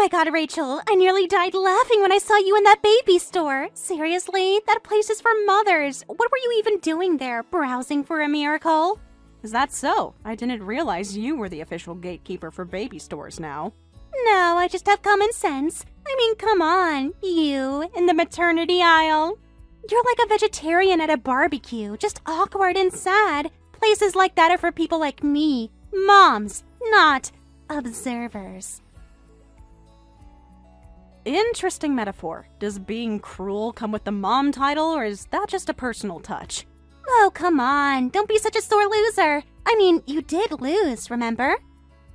my god, Rachel, I nearly died laughing when I saw you in that baby store. Seriously, that place is for mothers. What were you even doing there, browsing for a miracle? Is that so? I didn't realize you were the official gatekeeper for baby stores now. No, I just have common sense. I mean, come on, you, in the maternity aisle. You're like a vegetarian at a barbecue, just awkward and sad. Places like that are for people like me, moms, not observers. Interesting metaphor. Does being cruel come with the mom title, or is that just a personal touch? Oh, come on, don't be such a sore loser. I mean, you did lose, remember?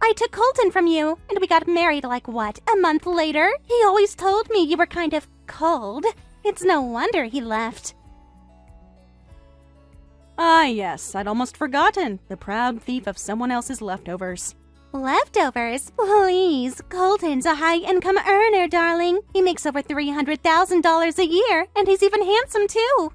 I took Colton from you, and we got married like, what, a month later? He always told me you were kind of cold. It's no wonder he left. Ah, yes, I'd almost forgotten. The proud thief of someone else's leftovers. Leftovers? Please, Colton's a high-income earner, darling. He makes over $300,000 a year, and he's even handsome, too.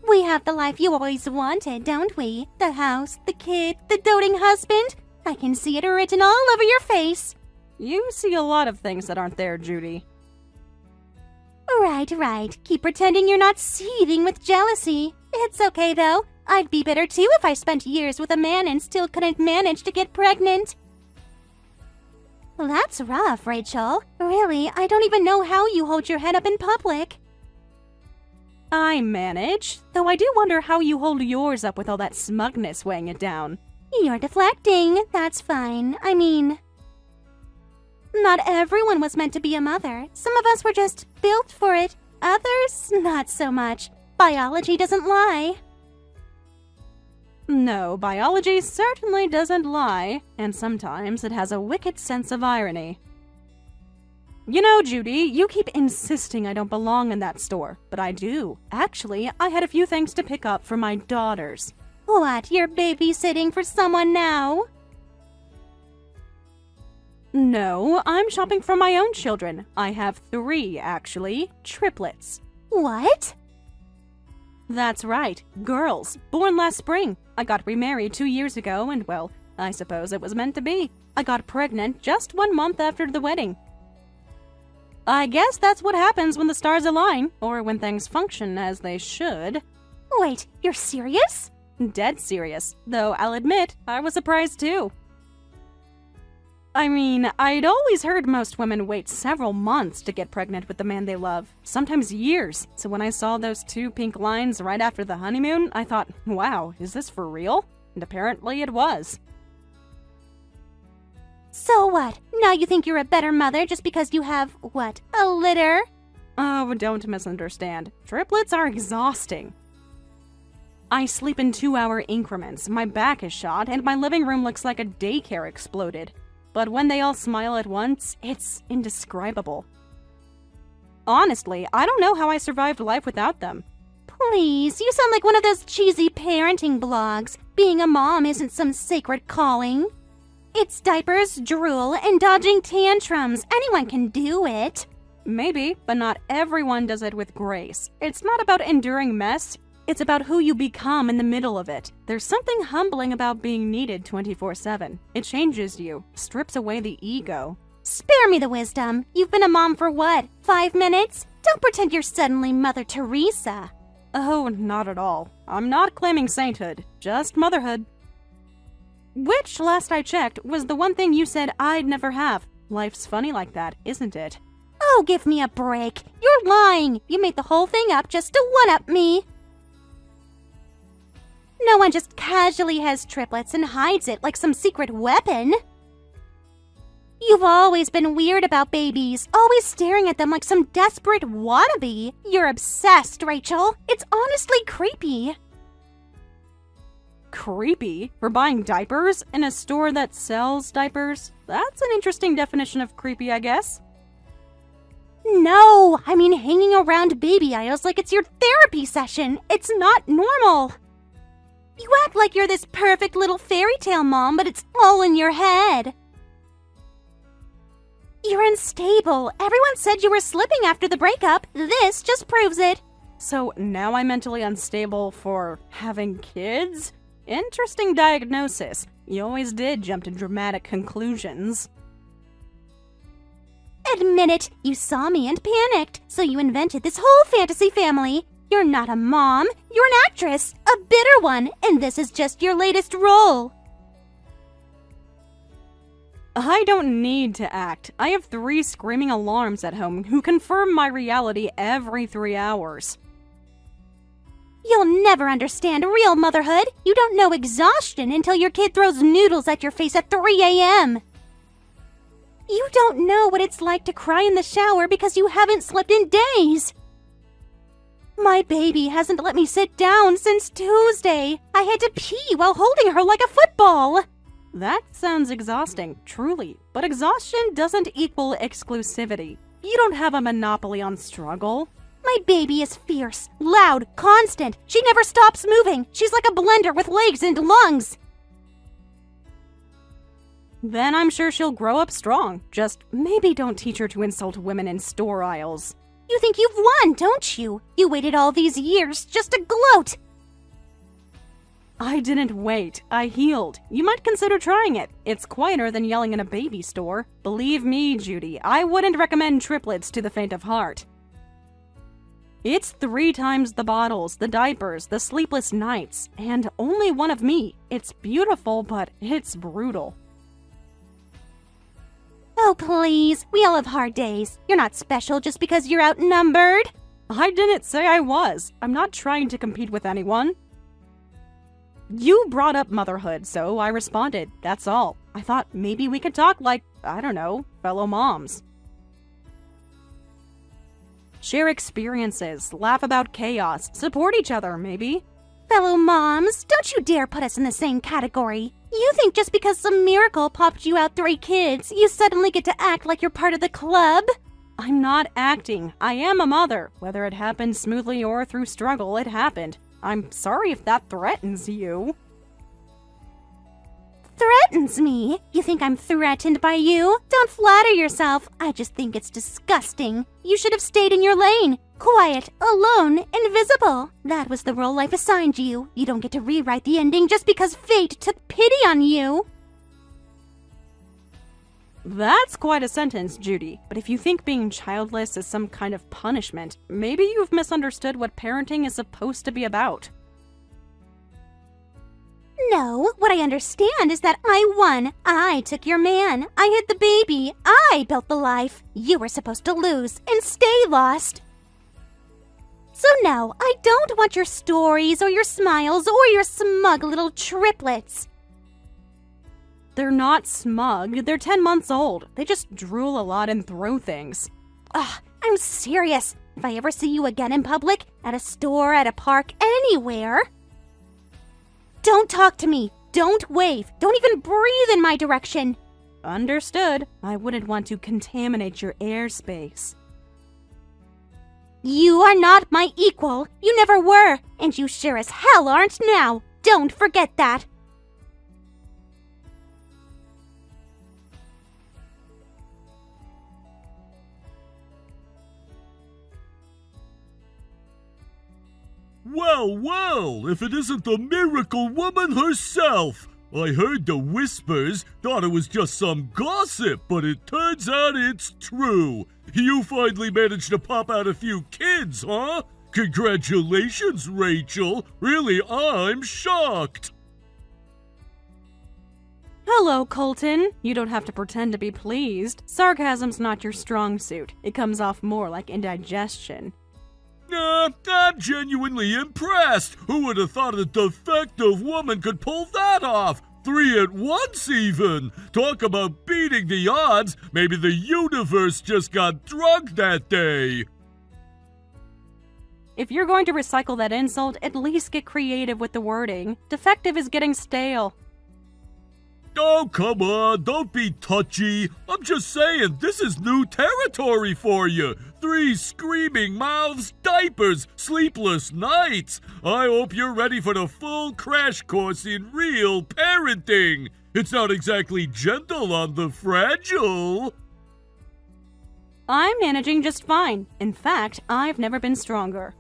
We have the life you always wanted, don't we? The house, the kid, the doting husband. I can see it written all over your face. You see a lot of things that aren't there, Judy. Right. Keep pretending you're not seething with jealousy. It's okay, though. I'd be bitter, too, if I spent years with a man and still couldn't manage to get pregnant. Well, that's rough, Rachel. Really, I don't even know how you hold your head up in public. I manage, though I do wonder how you hold yours up with all that smugness weighing it down. You're deflecting. That's fine. I mean, not everyone was meant to be a mother. Some of us were just built for it. Others, not so much. Biology doesn't lie. No, biology certainly doesn't lie, and sometimes it has a wicked sense of irony. You know, Judy, you keep insisting I don't belong in that store, but I do. Actually, I had a few things to pick up for my daughters. What, you're babysitting for someone now? No, I'm shopping for my own children. I have 3, actually. Triplets. What? That's right. Girls. Born last spring. I got remarried 2 years ago, and well, I suppose it was meant to be. I got pregnant just 1 month after the wedding. I guess that's what happens when the stars align, or when things function as they should. Wait, you're serious? Dead serious, though I'll admit, I was surprised too. I mean, I'd always heard most women wait several months to get pregnant with the man they love, sometimes years. So when I saw those 2 pink lines right after the honeymoon, I thought, wow, is this for real? And apparently it was. So what? Now you think you're a better mother just because you have, what, a litter? Oh, don't misunderstand. Triplets are exhausting. I sleep in 2-hour increments, my back is shot, and my living room looks like a daycare exploded. But when they all smile at once, it's indescribable. Honestly, I don't know how I survived life without them. Please, you sound like one of those cheesy parenting blogs. Being a mom isn't some sacred calling. It's diapers, drool, and dodging tantrums. Anyone can do it. Maybe, but not everyone does it with grace. It's not about enduring mess. It's about who you become in the middle of it. There's something humbling about being needed 24/7. It changes you, strips away the ego. Spare me the wisdom. You've been a mom for what, 5 minutes? Don't pretend you're suddenly Mother Teresa. Oh, not at all. I'm not claiming sainthood, just motherhood. Which, last I checked, was the one thing you said I'd never have. Life's funny like that, isn't it? Oh, give me a break. You're lying. You made the whole thing up just to one-up me. No one just casually has triplets and hides it like some secret weapon. You've always been weird about babies, always staring at them like some desperate wannabe. You're obsessed, Rachel. It's honestly creepy. Creepy? For buying diapers in a store that sells diapers? That's an interesting definition of creepy, I guess. No, I mean hanging around baby aisles like it's your therapy session. It's not normal. You act like you're this perfect little fairy tale mom, but it's all in your head. You're unstable. Everyone said you were slipping after the breakup. This just proves it. So now I'm mentally unstable for having kids? Interesting diagnosis. You always did jump to dramatic conclusions. Admit it, you saw me and panicked, so you invented this whole fantasy family. You're not a mom, you're an actress, a bitter one, and this is just your latest role. I don't need to act. I have 3 screaming alarms at home who confirm my reality every 3 hours. You'll never understand real motherhood. You don't know exhaustion until your kid throws noodles at your face at 3 a.m. You don't know what it's like to cry in the shower because you haven't slept in days. My baby hasn't let me sit down since Tuesday. I had to pee while holding her like a football. That sounds exhausting, truly. But exhaustion doesn't equal exclusivity. You don't have a monopoly on struggle. My baby is fierce, loud, constant. She never stops moving. She's like a blender with legs and lungs. Then I'm sure she'll grow up strong. Just maybe don't teach her to insult women in store aisles. You think you've won, don't you? You waited all these years just to gloat. I didn't wait. I healed. You might consider trying it. It's quieter than yelling in a baby store. Believe me, Judy, I wouldn't recommend triplets to the faint of heart. It's 3 times the bottles, the diapers, the sleepless nights, and only one of me. It's beautiful, but it's brutal. Oh, please. We all have hard days. You're not special just because you're outnumbered. I didn't say I was. I'm not trying to compete with anyone. You brought up motherhood, so I responded. That's all. I thought maybe we could talk like, I don't know, fellow moms. Share experiences, laugh about chaos, support each other, maybe. Fellow moms, don't you dare put us in the same category. You think just because some miracle popped you out 3 kids, you suddenly get to act like you're part of the club? I'm not acting. I am a mother. Whether it happened smoothly or through struggle, it happened. I'm sorry if that threatens you. Threatens me? You think I'm threatened by you? Don't flatter yourself. I just think it's disgusting. You should have stayed in your lane. Quiet, alone, invisible. That was the role life assigned you. You don't get to rewrite the ending just because fate took pity on you. That's quite a sentence, Judy. But if you think being childless is some kind of punishment, maybe you've misunderstood what parenting is supposed to be about. No, what I understand is that I won. I took your man. I hid the baby. I built the life. You were supposed to lose and stay lost. So no, I don't want your stories or your smiles or your smug little triplets. They're not smug. They're 10 months old. They just drool a lot and throw things. Ugh, I'm serious. If I ever see you again in public, at a store, at a park, anywhere, don't talk to me. Don't wave. Don't even breathe in my direction. Understood. I wouldn't want to contaminate your airspace. You are not my equal. You never were. And you sure as hell aren't now. Don't forget that. Well, well, if it isn't the miracle woman herself! I heard the whispers, thought it was just some gossip, but it turns out it's true. You finally managed to pop out a few kids, huh? Congratulations, Rachel. Really, I'm shocked. Hello, Colton. You don't have to pretend to be pleased. Sarcasm's not your strong suit. It comes off more like indigestion. I'm genuinely impressed. Who would have thought a defective woman could pull that off? 3 at once, even. Talk about beating the odds. Maybe the universe just got drunk that day. If you're going to recycle that insult, at least get creative with the wording. Defective is getting stale. Oh, come on, don't be touchy. I'm just saying, this is new territory for you. 3 screaming mouths, diapers, sleepless nights. I hope you're ready for the full crash course in real parenting. It's not exactly gentle on the fragile. I'm managing just fine. In fact, I've never been stronger.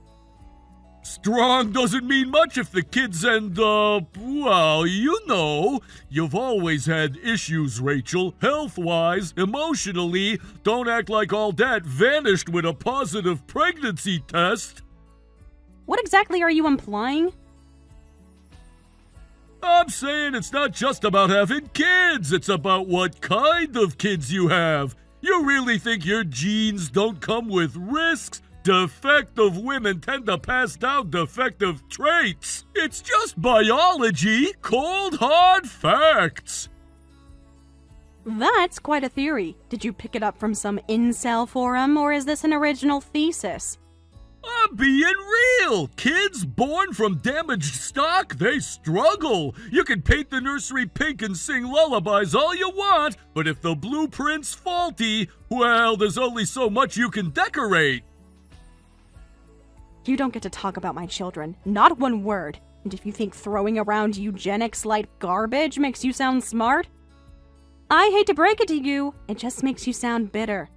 Strong doesn't mean much if the kids end up, well, you know. You've always had issues, Rachel, health-wise, emotionally. Don't act like all that vanished with a positive pregnancy test. What exactly are you implying? I'm saying it's not just about having kids, it's about what kind of kids you have. You really think your genes don't come with risks? Defective women tend to pass down defective traits. It's just biology, cold hard facts. That's quite a theory. Did you pick it up from some incel forum, or is this an original thesis? I'm being real. Kids born from damaged stock, they struggle. You can paint the nursery pink and sing lullabies all you want, but if the blueprint's faulty, well, there's only so much you can decorate. You don't get to talk about my children. Not one word. And if you think throwing around eugenics-like garbage makes you sound smart, I hate to break it to you, it just makes you sound bitter.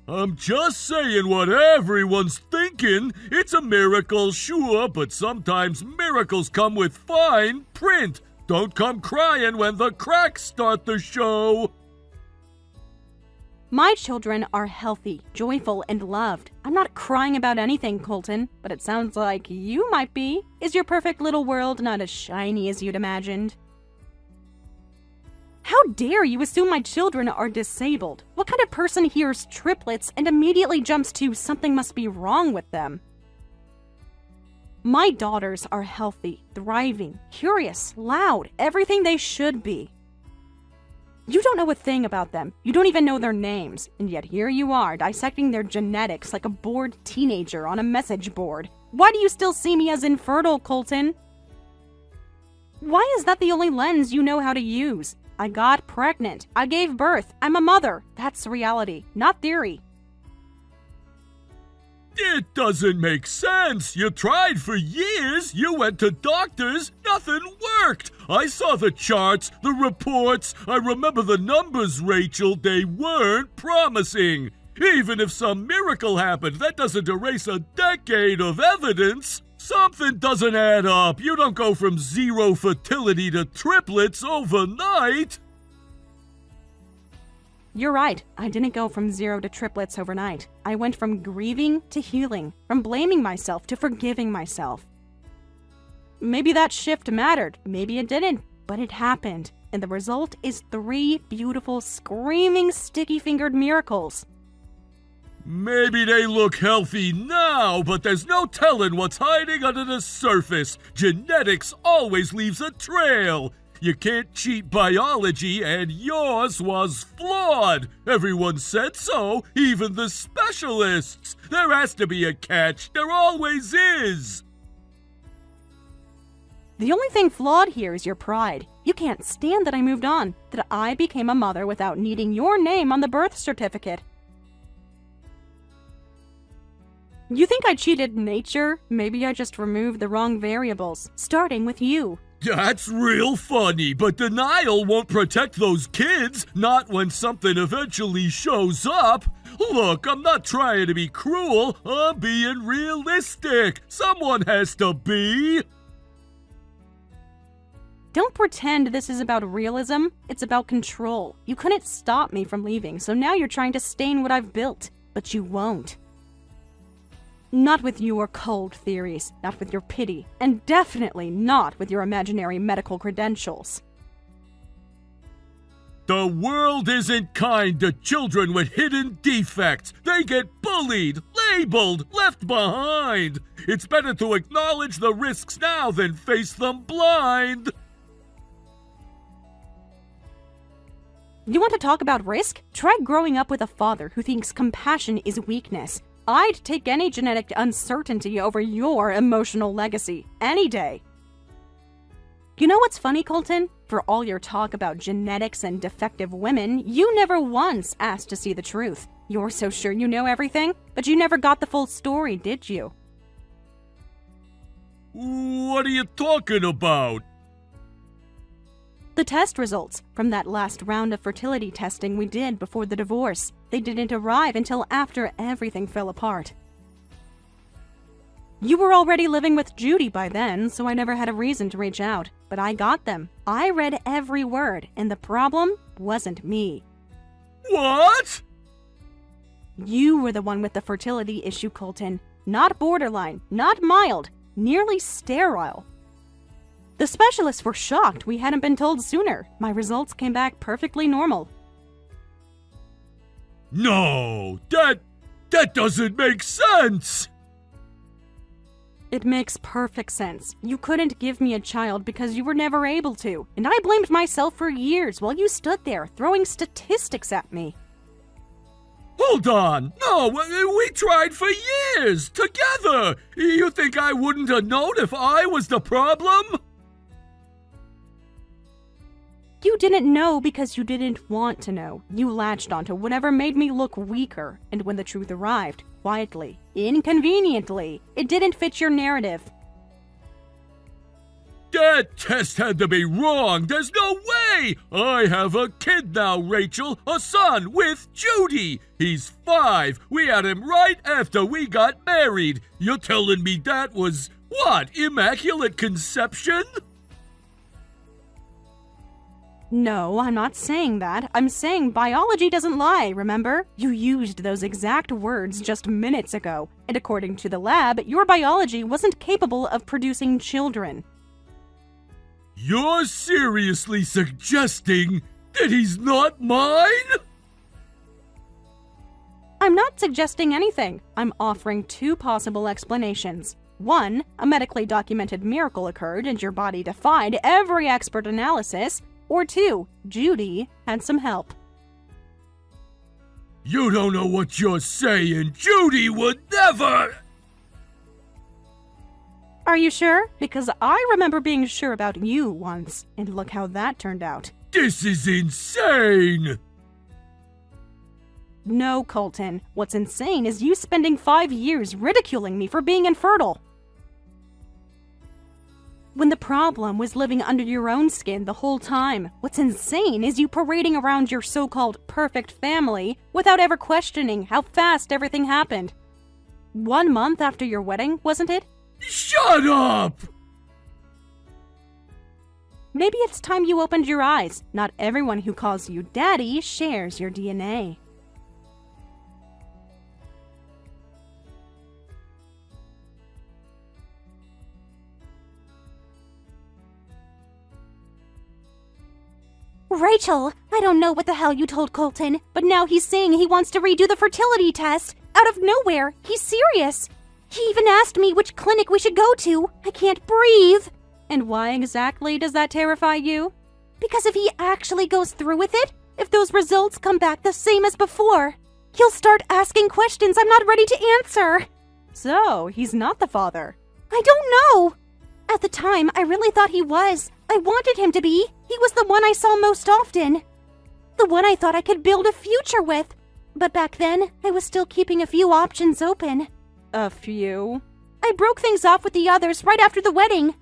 I'm just saying what everyone's thinking. It's a miracle, sure, but sometimes miracles come with fine print. Don't come crying when the cracks start the show. My children are healthy, joyful, and loved. I'm not crying about anything, Colton, but it sounds like you might be. Is your perfect little world not as shiny as you'd imagined? How dare you assume my children are disabled? What kind of person hears triplets and immediately jumps to something must be wrong with them? My daughters are healthy, thriving, curious, loud, everything they should be. You don't know a thing about them. You don't even know their names. And yet here you are, dissecting their genetics like a bored teenager on a message board. Why do you still see me as infertile, Colton? Why is that the only lens you know how to use? I got pregnant. I gave birth. I'm a mother. That's reality, not theory. It doesn't make sense. You tried for years. You went to doctors. Nothing worked. I saw the charts, the reports. I remember the numbers, Rachel. They weren't promising. Even if some miracle happened, that doesn't erase a decade of evidence. Something doesn't add up. You don't go from 0 fertility to triplets overnight. You're right. I didn't go from 0 to triplets overnight. I went from grieving to healing, from blaming myself to forgiving myself. Maybe that shift mattered. Maybe it didn't, but it happened. And the result is 3 beautiful, screaming, sticky-fingered miracles. Maybe they look healthy now, but there's no telling what's hiding under the surface. Genetics always leaves a trail. You can't cheat biology, and yours was flawed. Everyone said so, even the specialists. There has to be a catch. There always is. The only thing flawed here is your pride. You can't stand that I moved on, that I became a mother without needing your name on the birth certificate. You think I cheated nature? Maybe I just removed the wrong variables, starting with you. That's real funny, but denial won't protect those kids, not when something eventually shows up. Look, I'm not trying to be cruel, I'm being realistic. Someone has to be. Don't pretend this is about realism, it's about control. You couldn't stop me from leaving, so now you're trying to stain what I've built, but you won't. Not with your cold theories, not with your pity, and definitely not with your imaginary medical credentials. The world isn't kind to children with hidden defects. They get bullied, labeled, left behind. It's better to acknowledge the risks now than face them blind. You want to talk about risk? Try growing up with a father who thinks compassion is weakness. I'd take any genetic uncertainty over your emotional legacy, any day. You know what's funny, Colton? For all your talk about genetics and defective women, you never once asked to see the truth. You're so sure you know everything, but you never got the full story, did you? What are you talking about? The test results from that last round of fertility testing we did before the divorce. They didn't arrive until after everything fell apart. You were already living with Judy by then, so I never had a reason to reach out. But I got them. I read every word, and the problem wasn't me. What? You were the one with the fertility issue, Colton. Not borderline, not mild, nearly sterile. The specialists were shocked we hadn't been told sooner. My results came back perfectly normal. No, that doesn't make sense. It makes perfect sense. You couldn't give me a child because you were never able to, and I blamed myself for years while you stood there throwing statistics at me. Hold on. No, we tried for years, together. You think I wouldn't have known if I was the problem? You didn't know because you didn't want to know. You latched onto whatever made me look weaker, and when the truth arrived, quietly, inconveniently, it didn't fit your narrative. That test had to be wrong. There's no way. I have a kid now, Rachel, a son with Judy. He's 5. We had him right after we got married. You're telling me that was, what, immaculate conception? No, I'm not saying that. I'm saying biology doesn't lie, remember? You used those exact words just minutes ago, and according to the lab, your biology wasn't capable of producing children. You're seriously suggesting that he's not mine? I'm not suggesting anything. I'm offering 2 possible explanations. 1, a medically documented miracle occurred and your body defied every expert analysis. Or 2, Judy had some help. You don't know what you're saying. Judy would never... Are you sure? Because I remember being sure about you once, and look how that turned out. This is insane! No, Colton. What's insane is you spending 5 years ridiculing me for being infertile. When the problem was living under your own skin the whole time. What's insane is you parading around your so-called perfect family without ever questioning how fast everything happened. 1 month after your wedding, wasn't it? Shut up! Maybe it's time you opened your eyes. Not everyone who calls you daddy shares your DNA. Rachel, I don't know what the hell you told Colton, but now he's saying he wants to redo the fertility test. Out of nowhere, he's serious. He even asked me which clinic we should go to. I can't breathe. And why exactly does that terrify you? Because if he actually goes through with it, if those results come back the same as before, he'll start asking questions I'm not ready to answer. So, he's not the father. I don't know. At the time, I really thought he was. I wanted him to be. He was the one I saw most often. The one I thought I could build a future with. But back then, I was still keeping a few options open. A few? I broke things off with the others right after the wedding.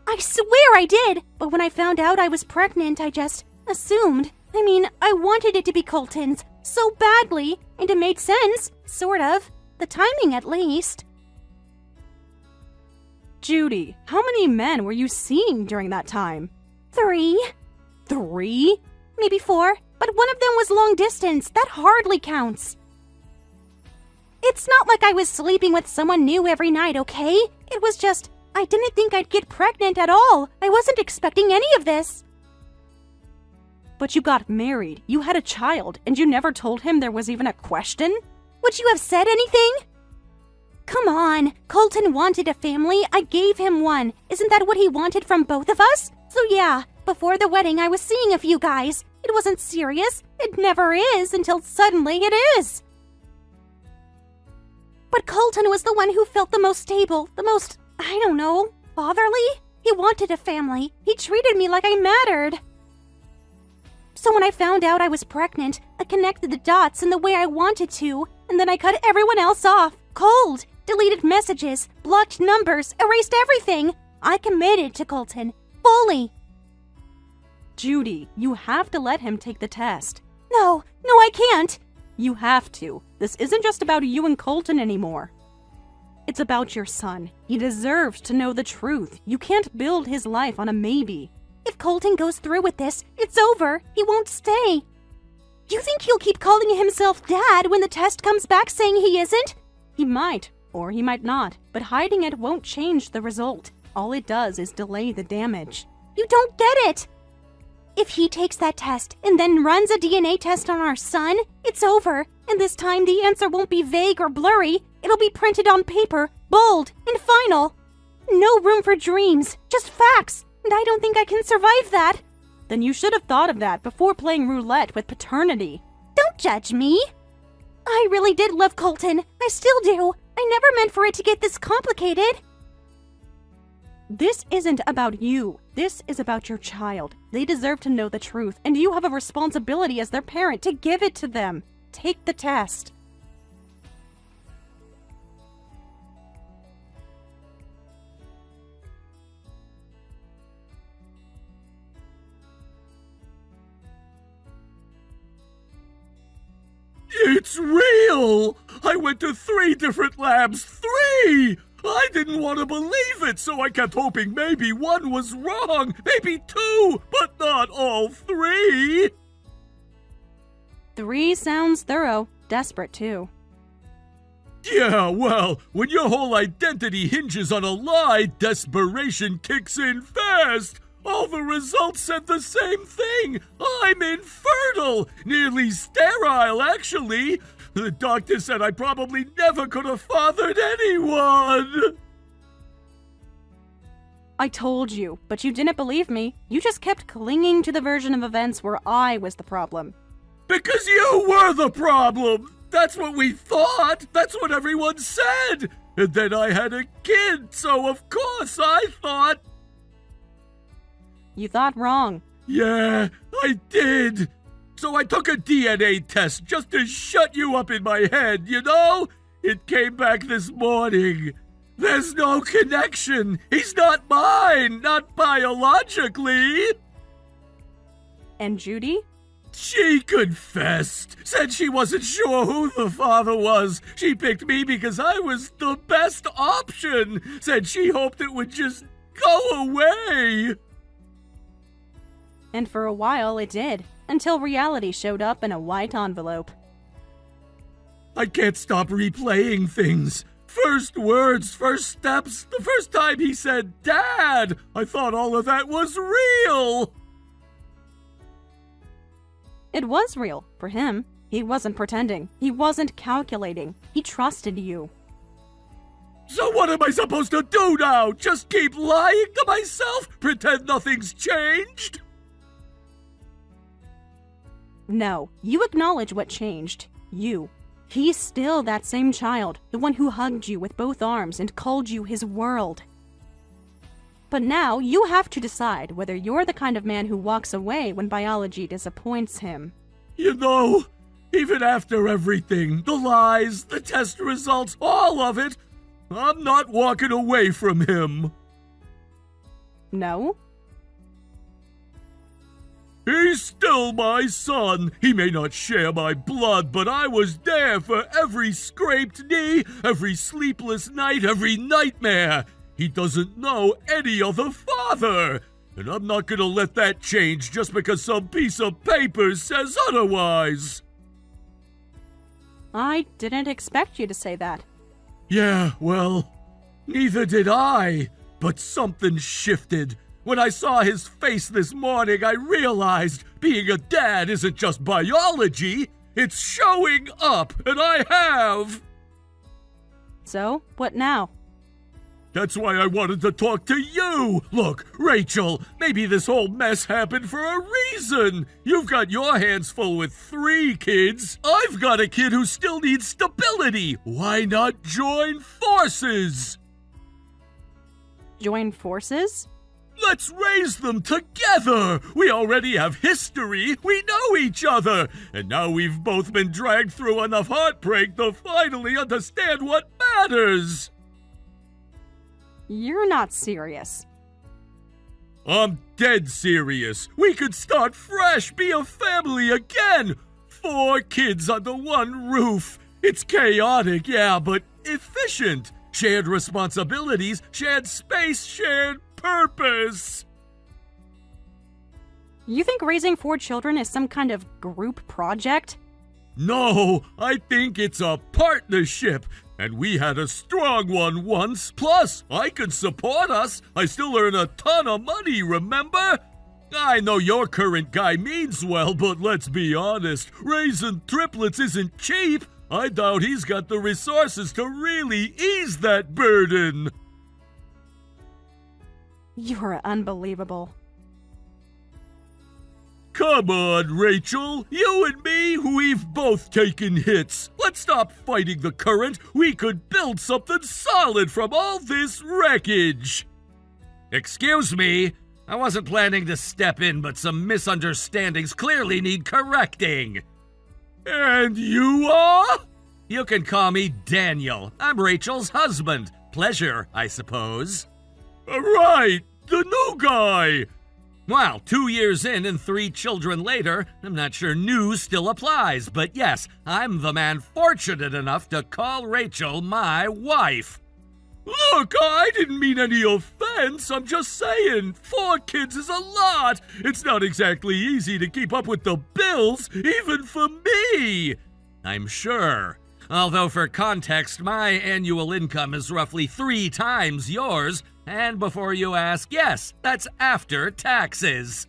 I swear I did! But when I found out I was pregnant, I just assumed. I wanted it to be Colton's so badly, and it made sense, sort of. The timing, at least. Judy, how many men were you seeing during that time? 3. 3? Maybe 4, but one of them was long distance. That hardly counts. It's not like I was sleeping with someone new every night, okay? It was just, I didn't think I'd get pregnant at all. I wasn't expecting any of this. But you got married, you had a child, and you never told him there was even a question? Would you have said anything? Come on, Colton wanted a family, I gave him one. Isn't that what he wanted from both of us? So yeah, before the wedding I was seeing a few guys. It wasn't serious, it never is until suddenly it is. But Colton was the one who felt the most stable, the most, I don't know, fatherly? He wanted a family, he treated me like I mattered. So when I found out I was pregnant, I connected the dots in the way I wanted to, and then I cut everyone else off, cold. Deleted messages, blocked numbers, erased everything. I committed to Colton, fully. Judy, you have to let him take the test. No, I can't. You have to. This isn't just about you and Colton anymore. It's about your son. He deserves to know the truth. You can't build his life on a maybe. If Colton goes through with this, it's over. He won't stay. You think he'll keep calling himself Dad when the test comes back saying he isn't? He might, or he might not, but hiding it won't change the result. All it does is delay the damage. You don't get it! If he takes that test and then runs a DNA test on our son, it's over. And this time the answer won't be vague or blurry. It'll be printed on paper, bold, and final. No room for dreams, just facts. And I don't think I can survive that. Then you should have thought of that before playing roulette with paternity. Don't judge me. I really did love Colton. I still do. I never meant for it to get this complicated. This isn't about you. This is about your child. They deserve to know the truth, and you have a responsibility as their parent to give it to them. Take the test. It's real! I went to 3 different labs. 3! I didn't want to believe it, so I kept hoping maybe one was wrong, maybe 2, but not all 3. 3 sounds thorough. Desperate, too. Yeah, well, when your whole identity hinges on a lie, desperation kicks in fast. All the results said the same thing. I'm infertile. Nearly sterile, actually. The doctor said I probably never could have fathered anyone. I told you, but you didn't believe me. You just kept clinging to the version of events where I was the problem. Because you were the problem. That's what we thought. That's what everyone said. And then I had a kid, so of course I thought... You thought wrong. Yeah, I did. So I took a DNA test just to shut you up in my head, you know? It came back this morning. There's no connection. He's not mine, not biologically. And Judy? She confessed. Said she wasn't sure who the father was. She picked me because I was the best option. Said she hoped it would just go away. And for a while it did, until reality showed up in a white envelope. I can't stop replaying things. First words, first steps. The first time he said, Dad, I thought all of that was real. It was real, for him. He wasn't pretending. He wasn't calculating. He trusted you. So what am I supposed to do now? Just keep lying to myself? Pretend nothing's changed? No, you acknowledge what changed. You. He's still that same child, the one who hugged you with both arms and called you his world. But now you have to decide whether you're the kind of man who walks away when biology disappoints him. You know, even after everything, the lies, the test results, all of it, I'm not walking away from him. No? He's still my son. He may not share my blood, but I was there for every scraped knee, every sleepless night, every nightmare. He doesn't know any other father. And I'm not gonna let that change just because some piece of paper says otherwise. I didn't expect you to say that. Yeah, well, neither did I. But something shifted. When I saw his face this morning, I realized being a dad isn't just biology, it's showing up, and I have! So, what now? That's why I wanted to talk to you! Look, Rachel, maybe this whole mess happened for a reason! You've got your hands full with 3 kids. I've got a kid who still needs stability. Why not join forces? Join forces? Let's raise them together! We already have history, we know each other, and now we've both been dragged through enough heartbreak to finally understand what matters! You're not serious. I'm dead serious. We could start fresh, be a family again! 4 kids under one roof. It's chaotic, yeah, but efficient. Shared responsibilities, shared space, shared purpose. You think raising 4 children is some kind of group project? No, I think it's a partnership. And we had a strong one once. Plus, I can support us. I still earn a ton of money, remember? I know your current guy means well, but let's be honest, raising triplets isn't cheap. I doubt he's got the resources to really ease that burden. You're unbelievable. Come on, Rachel. You and me, we've both taken hits. Let's stop fighting the current. We could build something solid from all this wreckage. Excuse me. I wasn't planning to step in, but some misunderstandings clearly need correcting. And you are? You can call me Daniel. I'm Rachel's husband. Pleasure, I suppose. Right, the new guy. Well, 2 years in and 3 children later, I'm not sure new still applies, but yes, I'm the man fortunate enough to call Rachel my wife. Look, I didn't mean any offense. I'm just saying, 4 kids is a lot. It's not exactly easy to keep up with the bills, even for me. I'm sure. Although for context, my annual income is roughly 3 times yours. And before you ask, yes, that's after taxes.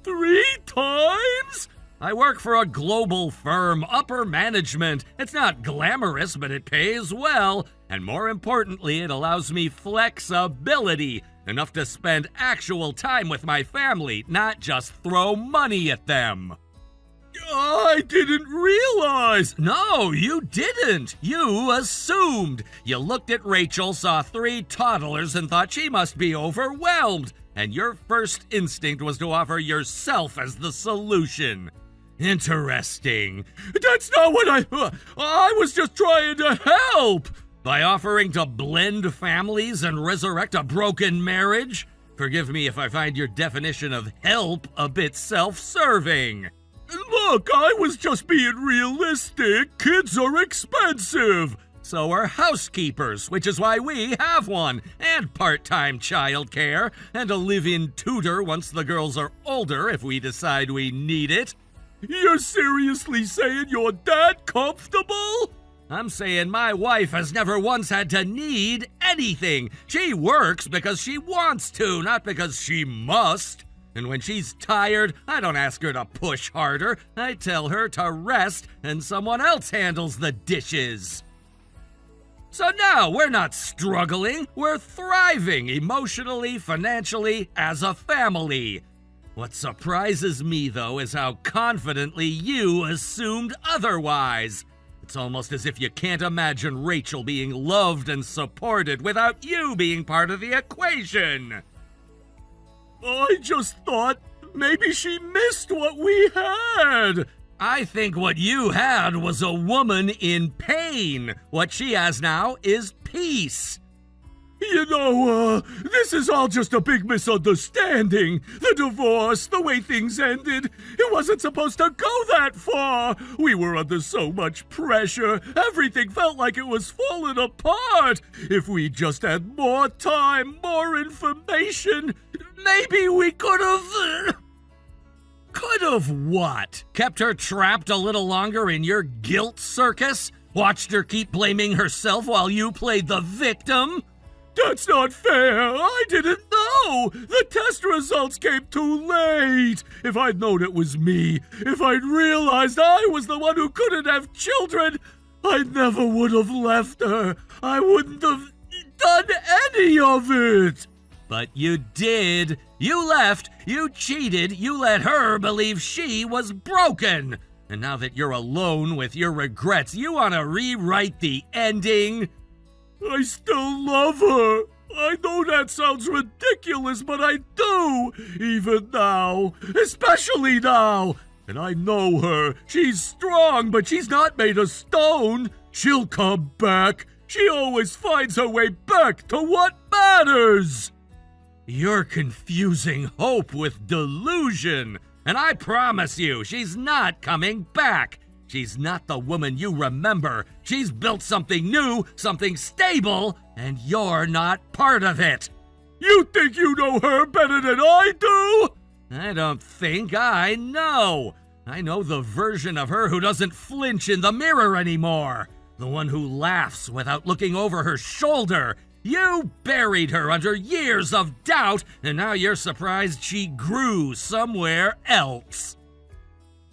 3 times? I work for a global firm, upper management. It's not glamorous, but it pays well. And more importantly, it allows me flexibility, enough to spend actual time with my family, not just throw money at them. I didn't realize. No, you didn't. You assumed. You looked at Rachel, saw 3 toddlers, and thought she must be overwhelmed. And your first instinct was to offer yourself as the solution. Interesting. That's not what I was just trying to help. By offering to blend families and resurrect a broken marriage? Forgive me if I find your definition of help a bit self-serving. Look, I was just being realistic. Kids are expensive. So are housekeepers, which is why we have one, and part-time childcare, and a live-in tutor once the girls are older if we decide we need it. You're seriously saying you're that comfortable? I'm saying my wife has never once had to need anything. She works because she wants to, not because she must. And when she's tired, I don't ask her to push harder. I tell her to rest and someone else handles the dishes. So now we're not struggling, we're thriving emotionally, financially, as a family. What surprises me, though, is how confidently you assumed otherwise. It's almost as if you can't imagine Rachel being loved and supported without you being part of the equation. I just thought maybe she missed what we had. I think what you had was a woman in pain. What she has now is peace. You know, this is all just a big misunderstanding. The divorce, the way things ended, it wasn't supposed to go that far. We were under so much pressure. Everything felt like it was falling apart. If we just had more time, more information, maybe we could have... Could have what? Kept her trapped a little longer in your guilt circus? Watched her keep blaming herself while you played the victim? That's not fair! I didn't know! The test results came too late! If I'd known it was me, if I'd realized I was the one who couldn't have children, I never would have left her. I wouldn't have done any of it! But you did. You left, you cheated, you let her believe she was broken. And now that you're alone with your regrets, you want to rewrite the ending? I still love her. I know that sounds ridiculous, but I do. Even now. Especially now. And I know her. She's strong, but she's not made of stone. She'll come back. She always finds her way back to what matters. You're confusing hope with delusion. and I promise you, she's not coming back. She's not the woman you remember. She's built something new, something stable, and you're not part of it. You think you know her better than I do? I don't think, I know. I know the version of her who doesn't flinch in the mirror anymore. The one who laughs without looking over her shoulder. You buried her under years of doubt, and now you're surprised she grew somewhere else.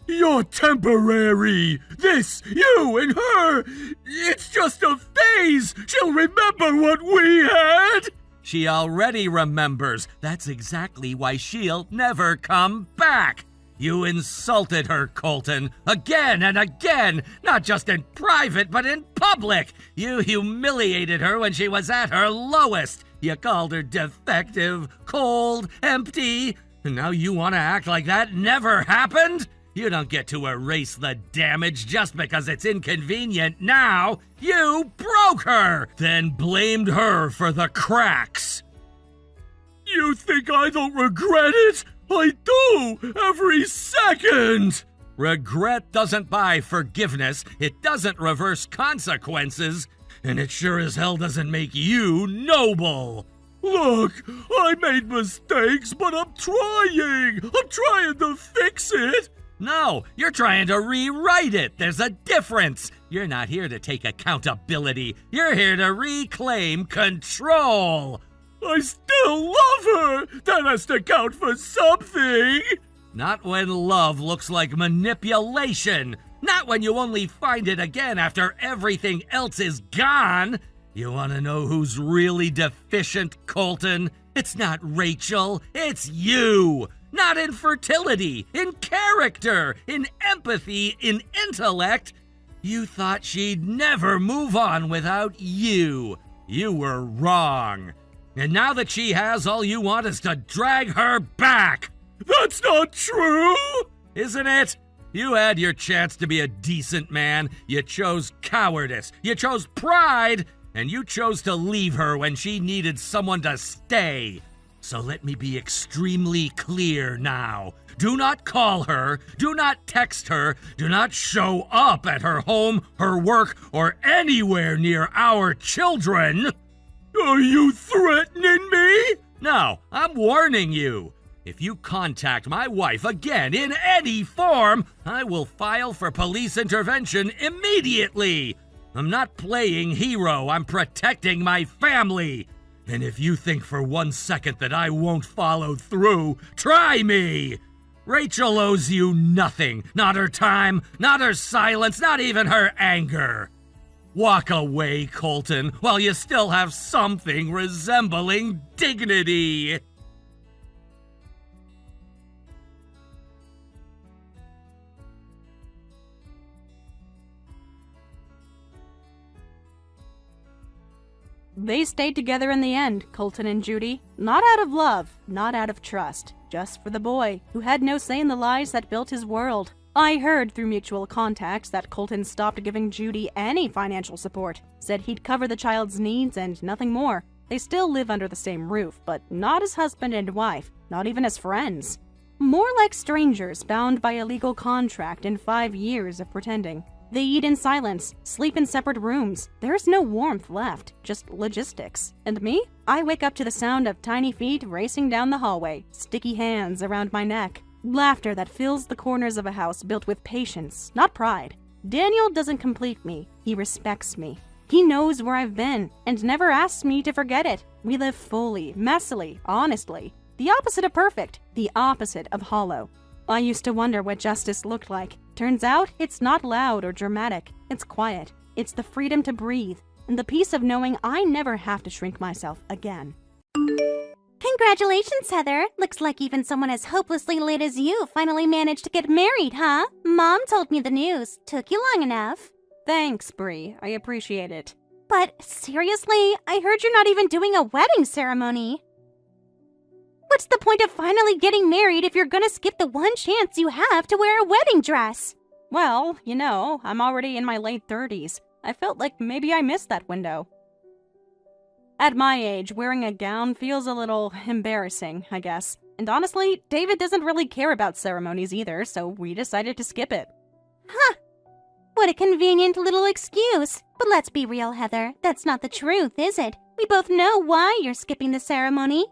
You're temporary. This, you and her, it's just a phase. She'll remember what we had. She already remembers. That's exactly why she'll never come back. You insulted her, Colton, again and again, not just in private, but in public. You humiliated her when she was at her lowest. You called her defective, cold, empty, and now you want to act like that never happened? You don't get to erase the damage just because it's inconvenient now. You broke her, then blamed her for the cracks. You think I don't regret it? I do, every second! Regret doesn't buy forgiveness, it doesn't reverse consequences, and it sure as hell doesn't make you noble. Look, I made mistakes, but I'm trying to fix it. No, you're trying to rewrite it. There's a difference. You're not here to take accountability. You're here to reclaim control. I still love her. That has to count for something. Not when love looks like manipulation. Not when you only find it again after everything else is gone. You want to know who's really deficient, Colton? It's not Rachel, it's you. Not in fertility, in character, in empathy, in intellect. You thought she'd never move on without you. You were wrong. And now that she has, all you want is to drag her back. That's not true! Isn't it? You had your chance to be a decent man. You chose cowardice. You chose pride. And you chose to leave her when she needed someone to stay. So let me be extremely clear now. Do not call her, do not text her, do not show up at her home, her work, or anywhere near our children. Are you threatening me? No, I'm warning you. If you contact my wife again in any form, I will file for police intervention immediately. I'm not playing hero, I'm protecting my family. And if you think for 1 second that I won't follow through, try me! Rachel owes you nothing. Not her time, not her silence, not even her anger. Walk away, Colton, while you still have something resembling dignity. They stayed together in the end, Colton and Judy. Not out of love, not out of trust, just for the boy, who had no say in the lies that built his world. I heard through mutual contacts that Colton stopped giving Judy any financial support, said he'd cover the child's needs and nothing more. They still live under the same roof, but not as husband and wife, not even as friends. More like strangers bound by a legal contract in 5 years of pretending. They eat in silence, sleep in separate rooms. There's no warmth left, just logistics. And me? I wake up to the sound of tiny feet racing down the hallway, sticky hands around my neck. Laughter that fills the corners of a house built with patience, not pride. Daniel doesn't complete me. He respects me. He knows where I've been and never asks me to forget it. We live fully, messily, honestly. The opposite of perfect, the opposite of hollow. I used to wonder what justice looked like. Turns out, it's not loud or dramatic. It's quiet. It's the freedom to breathe, and the peace of knowing I never have to shrink myself again. Congratulations, Heather. Looks like even someone as hopelessly late as you finally managed to get married, huh? Mom told me the news. Took you long enough. Thanks, Bree. I appreciate it. But seriously, I heard you're not even doing a wedding ceremony. What's the point of finally getting married if you're gonna skip the one chance you have to wear a wedding dress? Well, you know, I'm already in my late 30s. I felt like maybe I missed that window. At my age, wearing a gown feels a little embarrassing, I guess. And honestly, David doesn't really care about ceremonies either, so we decided to skip it. Huh. What a convenient little excuse. But let's be real, Heather. That's not the truth, is it? We both know why you're skipping the ceremony.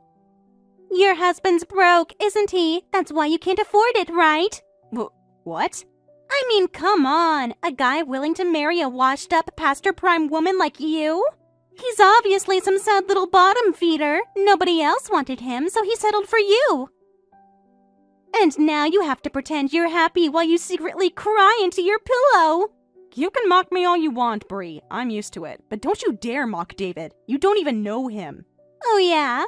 Your husband's broke, isn't he? That's why you can't afford it, right? What? I mean, come on. A guy willing to marry a washed-up, past-her-prime woman like you? He's obviously some sad little bottom feeder. Nobody else wanted him, so he settled for you. And now you have to pretend you're happy while you secretly cry into your pillow. You can mock me all you want, Bree. I'm used to it. But don't you dare mock David. You don't even know him. Oh, yeah?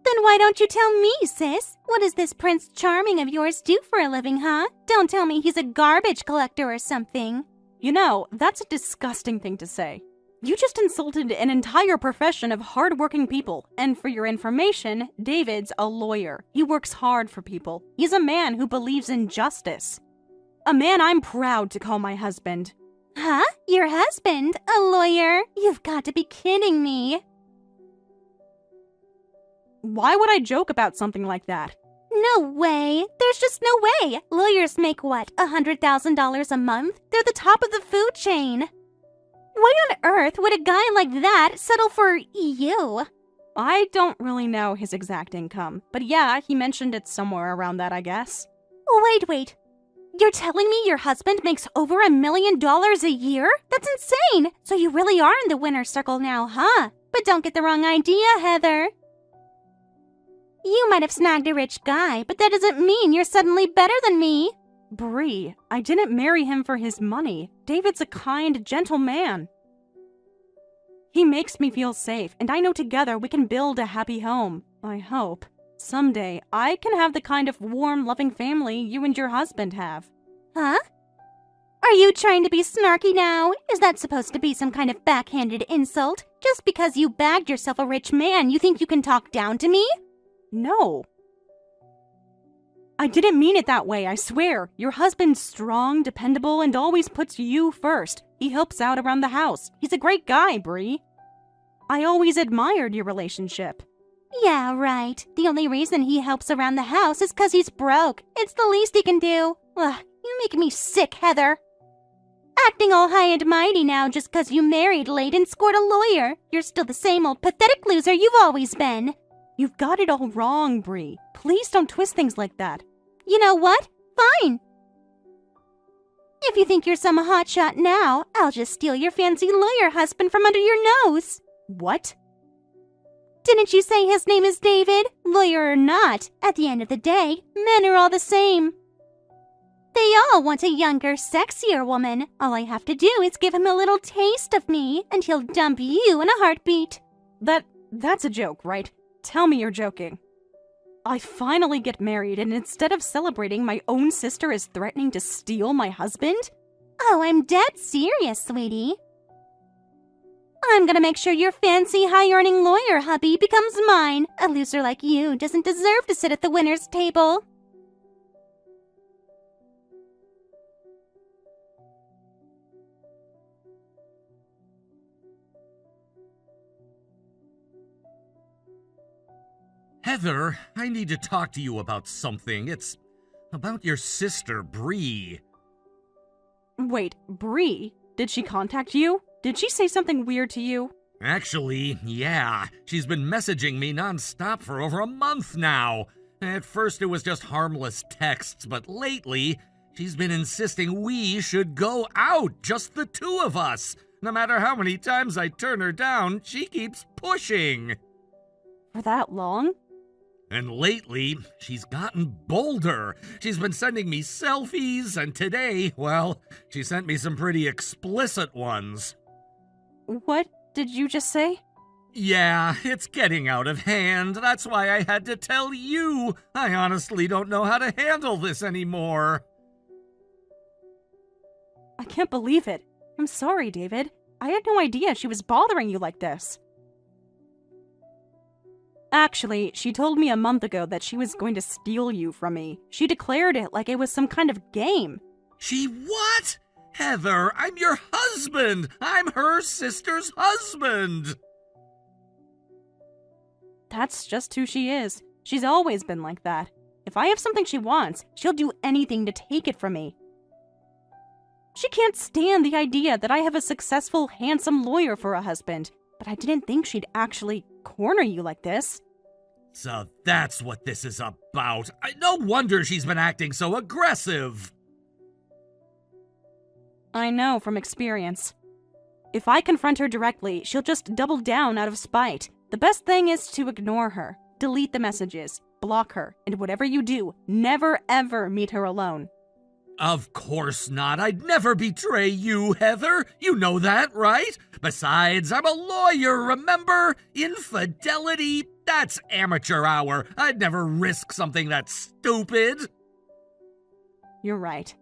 Then why don't you tell me, sis? What does this Prince Charming of yours do for a living, huh? Don't tell me he's a garbage collector or something. You know, that's a disgusting thing to say. You just insulted an entire profession of hardworking people. And for your information, David's a lawyer. He works hard for people. He's a man who believes in justice. A man I'm proud to call my husband. Huh? Your husband? A lawyer? You've got to be kidding me. Why would I joke about something like that? No way. There's just no way. Lawyers make what, $100,000 a month? They're the top of the food chain. Why on earth would a guy like that settle for you? I don't really know his exact income, but yeah, he mentioned it's somewhere around that, I guess. Wait. You're telling me your husband makes over $1 million a year? That's insane! So you really are in the winner's circle now, huh? But don't get the wrong idea, Heather. You might have snagged a rich guy, but that doesn't mean you're suddenly better than me. Bree, I didn't marry him for his money. David's a kind, gentle man. He makes me feel safe, and I know together we can build a happy home. I hope. Someday, I can have the kind of warm, loving family you and your husband have. Huh? Are you trying to be snarky now? Is that supposed to be some kind of backhanded insult? Just because you bagged yourself a rich man, you think you can talk down to me? No. I didn't mean it that way, I swear. Your husband's strong, dependable, and always puts you first. He helps out around the house. He's a great guy, Bree. I always admired your relationship. Yeah, right. The only reason he helps around the house is 'cause he's broke. It's the least he can do. Ugh, you make me sick, Heather. Acting all high and mighty now just 'cause you married late and scored a lawyer. You're still the same old pathetic loser you've always been. You've got it all wrong, Bree. Please don't twist things like that. You know what? Fine. If you think you're some hotshot now, I'll just steal your fancy lawyer husband from under your nose. What? Didn't you say his name is David? Lawyer or not, at the end of the day, men are all the same. They all want a younger, sexier woman. All I have to do is give him a little taste of me, and he'll dump you in a heartbeat. That's a joke, right? Tell me you're joking. I finally get married, and instead of celebrating, my own sister is threatening to steal my husband? Oh, I'm dead serious, sweetie. I'm gonna make sure your fancy, high-earning lawyer hubby becomes mine. A loser like you doesn't deserve to sit at the winner's table. Heather, I need to talk to you about something. It's about your sister, Bree. Wait, Bree? Did she contact you? Did she say something weird to you? Actually, yeah. She's been messaging me nonstop for over a month now. At first it was just harmless texts, but lately, she's been insisting we should go out, just the two of us. No matter how many times I turn her down, she keeps pushing. For that long? And lately, she's gotten bolder. She's been sending me selfies, and today, well, she sent me some pretty explicit ones. What did you just say? Yeah, it's getting out of hand. That's why I had to tell you. I honestly don't know how to handle this anymore. I can't believe it. I'm sorry, David. I had no idea she was bothering you like this. Actually, she told me a month ago that she was going to steal you from me. She declared it like it was some kind of game. She what? Heather, I'm your husband! I'm her sister's husband! That's just who she is. She's always been like that. If I have something she wants, she'll do anything to take it from me. She can't stand the idea that I have a successful, handsome lawyer for a husband, but I didn't think she'd actually corner you like this. So that's what this is about. No wonder she's been acting so aggressive. I know from experience. If I confront her directly, she'll just double down out of spite. The best thing is to ignore her, delete the messages, block her, and whatever you do, never ever meet her alone. Of course not. I'd never betray you, Heather. You know that, right? Besides, I'm a lawyer, remember? Infidelity? That's amateur hour. I'd never risk something that stupid. You're right.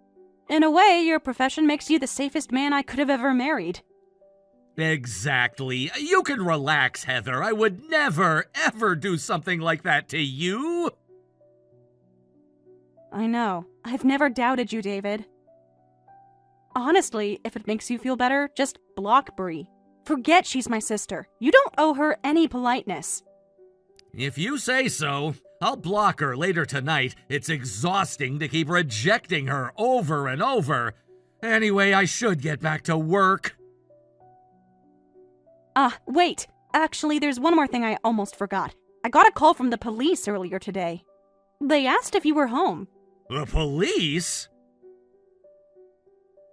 In a way, your profession makes you the safest man I could have ever married. Exactly. You can relax, Heather. I would never, ever do something like that to you. I know. I've never doubted you, David. Honestly, if it makes you feel better, just block Bree. Forget she's my sister. You don't owe her any politeness. If you say so, I'll block her later tonight. It's exhausting to keep rejecting her over and over. Anyway, I should get back to work. Wait. Actually, there's one more thing I almost forgot. I got a call from the police earlier today. They asked if you were home. The police?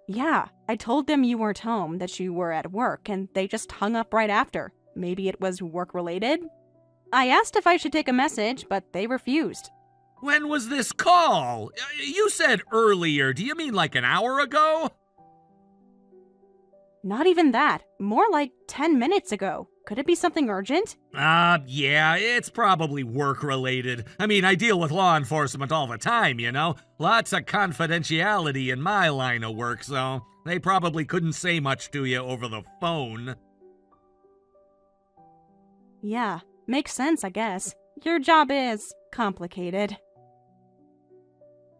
Yeah, I told them you weren't home, that you were at work, and they just hung up right after. Maybe it was work-related? I asked if I should take a message, but they refused. When was this call? You said earlier. Do you mean like an hour ago? Not even that. More like 10 minutes ago. Could it be something urgent? Yeah, it's probably work-related. I mean, I deal with law enforcement all the time, you know? Lots of confidentiality in my line of work, so they probably couldn't say much to you over the phone. Yeah, makes sense, I guess. Your job is complicated.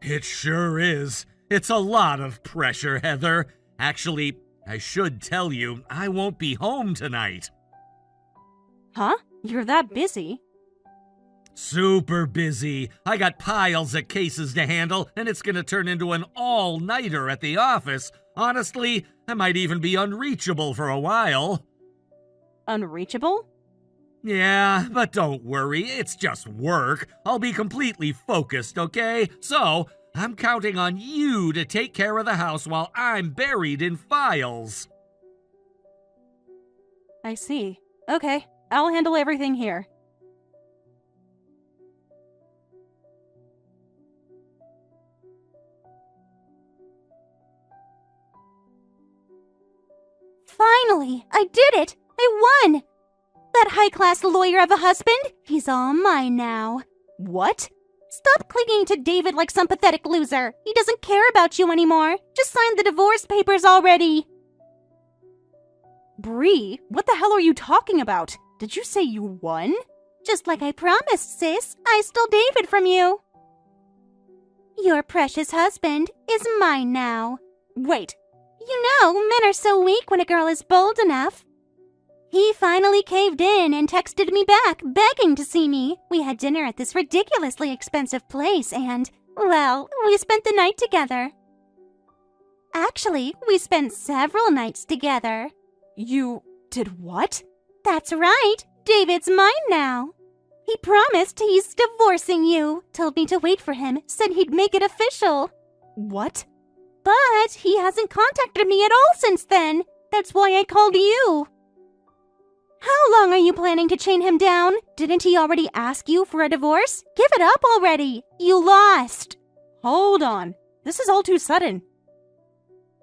It sure is. It's a lot of pressure, Heather. Actually, I should tell you, I won't be home tonight. Huh? You're that busy? Super busy. I got piles of cases to handle, and it's gonna turn into an all-nighter at the office. Honestly, I might even be unreachable for a while. Unreachable? Yeah, but don't worry, it's just work. I'll be completely focused, okay? So, I'm counting on you to take care of the house while I'm buried in files. I see. Okay, I'll handle everything here. Finally! I did it! I won! That high-class lawyer of a husband? He's all mine now. What? Stop clinging to David like some pathetic loser. He doesn't care about you anymore. Just sign the divorce papers already. Bree, what the hell are you talking about? Did you say you won? Just like I promised, sis. I stole David from you. Your precious husband is mine now. Wait. You know, men are so weak when a girl is bold enough. He finally caved in and texted me back, begging to see me. We had dinner at this ridiculously expensive place and, well, we spent the night together. Actually, we spent several nights together. You did what? That's right. David's mine now. He promised he's divorcing you, told me to wait for him, said he'd make it official. What? But he hasn't contacted me at all since then. That's why I called you. How long are you planning to chain him down? Didn't he already ask you for a divorce? Give it up already. You lost. Hold on. This is all too sudden.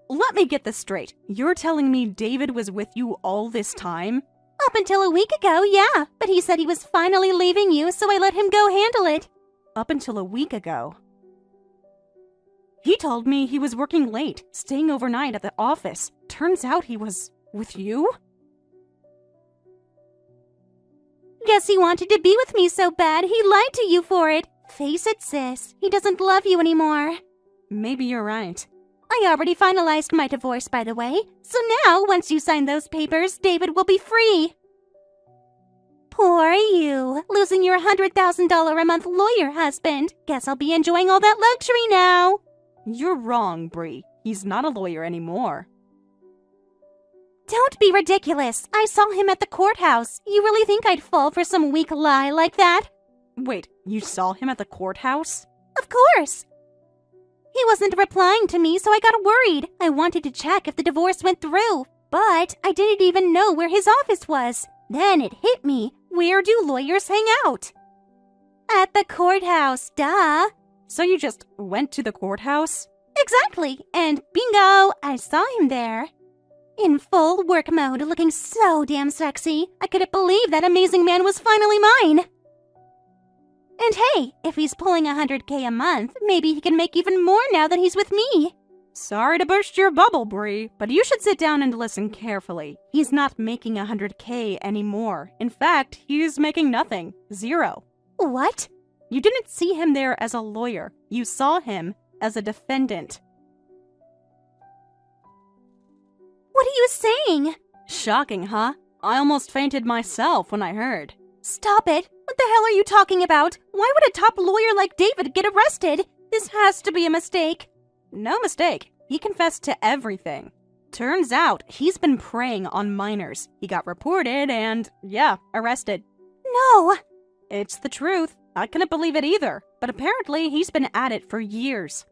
Let me get this straight. You're telling me David was with you all this time? Up until a week ago, yeah. But he said he was finally leaving you, so I let him go handle it. Up until a week ago. He told me he was working late, staying overnight at the office. Turns out he was with you? Guess he wanted to be with me so bad he lied to you for it. Face it, sis. He doesn't love you anymore. Maybe you're right. I I already finalized my divorce, by the way. So now, once you sign those papers, David will be free. Poor you, losing your $100,000 a month lawyer husband. Guess I'll be enjoying all that luxury now. You're wrong, Bree. He's not a lawyer anymore. Don't be ridiculous. I saw him at the courthouse. You really think I'd fall for some weak lie like that? Wait, you saw him at the courthouse? Of course. He wasn't replying to me, so I got worried. I wanted to check if the divorce went through, but I didn't even know where his office was. Then it hit me. Where do lawyers hang out? At the courthouse, duh. So you just went to the courthouse? Exactly, and bingo, I saw him there. In full work mode, looking so damn sexy. I couldn't believe that amazing man was finally mine. And hey, if he's pulling $100K a month, maybe he can make even more now that he's with me. Sorry to burst your bubble, Bree, but you should sit down and listen carefully. He's not making $100K anymore. In fact, he's making nothing. Zero. What? You didn't see him there as a lawyer. You saw him as a defendant. What are you saying? Shocking, huh? I almost fainted myself when I heard. Stop it. What the hell are you talking about? Why would a top lawyer like David get arrested? This has to be a mistake. No mistake. He confessed to everything. Turns out he's been preying on minors. He got reported and, arrested. No. It's the truth. I couldn't believe it either. But apparently he's been at it for years.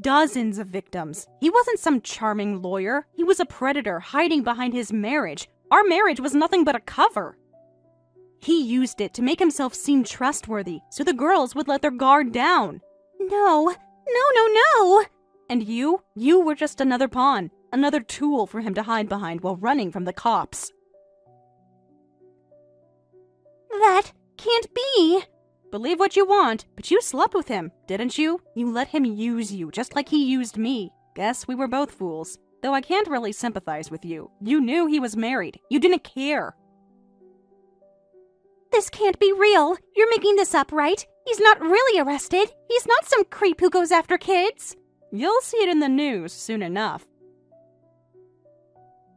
Dozens of victims. He wasn't some charming lawyer. He was a predator hiding behind his marriage. Our marriage was nothing but a cover. He used it to make himself seem trustworthy, so the girls would let their guard down. No. No. And you were just another pawn, another tool for him to hide behind while running from the cops. That can't be. Believe what you want, but you slept with him, didn't you? You let him use you, just like he used me. Guess we were both fools. Though I can't really sympathize with you. You knew he was married. You didn't care. This can't be real. You're making this up, right? He's not really arrested. He's not some creep who goes after kids. You'll see it in the news soon enough.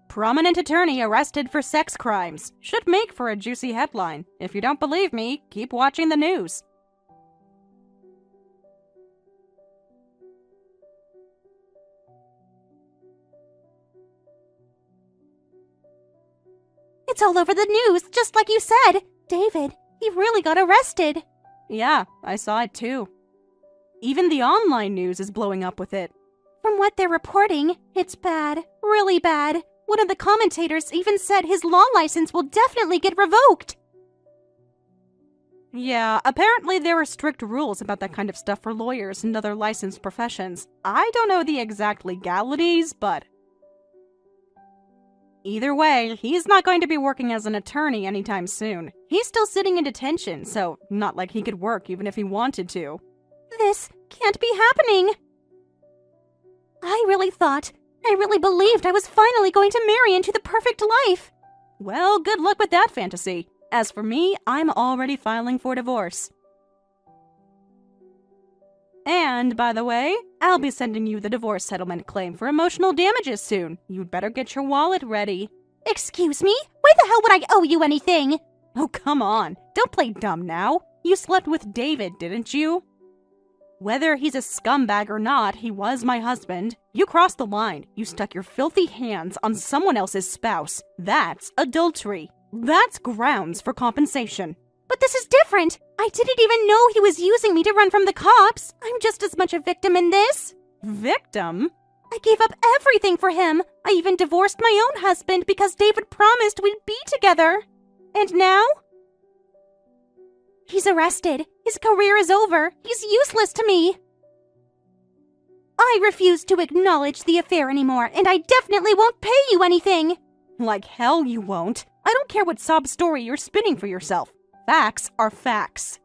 Prominent attorney arrested for sex crimes. Should make for a juicy headline. If you don't believe me, keep watching the news. It's all over the news, just like you said. David, he really got arrested. Yeah, I saw it too. Even the online news is blowing up with it. From what they're reporting, it's bad. Really bad. One of the commentators even said his law license will definitely get revoked. Yeah, apparently there are strict rules about that kind of stuff for lawyers and other licensed professions. I don't know the exact legalities, but either way, he's not going to be working as an attorney anytime soon. He's still sitting in detention, so not like he could work even if he wanted to. This can't be happening. I really believed I was finally going to marry into the perfect life. Well, good luck with that fantasy. As for me, I'm already filing for divorce. And, by the way, I'll be sending you the divorce settlement claim for emotional damages soon. You'd better get your wallet ready. Excuse me? Why the hell would I owe you anything? Oh, come on. Don't play dumb now. You slept with David, didn't you? Whether he's a scumbag or not, he was my husband. You crossed the line. You stuck your filthy hands on someone else's spouse. That's adultery. That's grounds for compensation. But this is different. I didn't even know he was using me to run from the cops. I'm just as much a victim in this. Victim? I gave up everything for him. I even divorced my own husband because David promised we'd be together. And now? He's arrested. His career is over. He's useless to me. I refuse to acknowledge the affair anymore, and I definitely won't pay you anything. Like hell you won't. I don't care what sob story you're spinning for yourself. Facts are facts.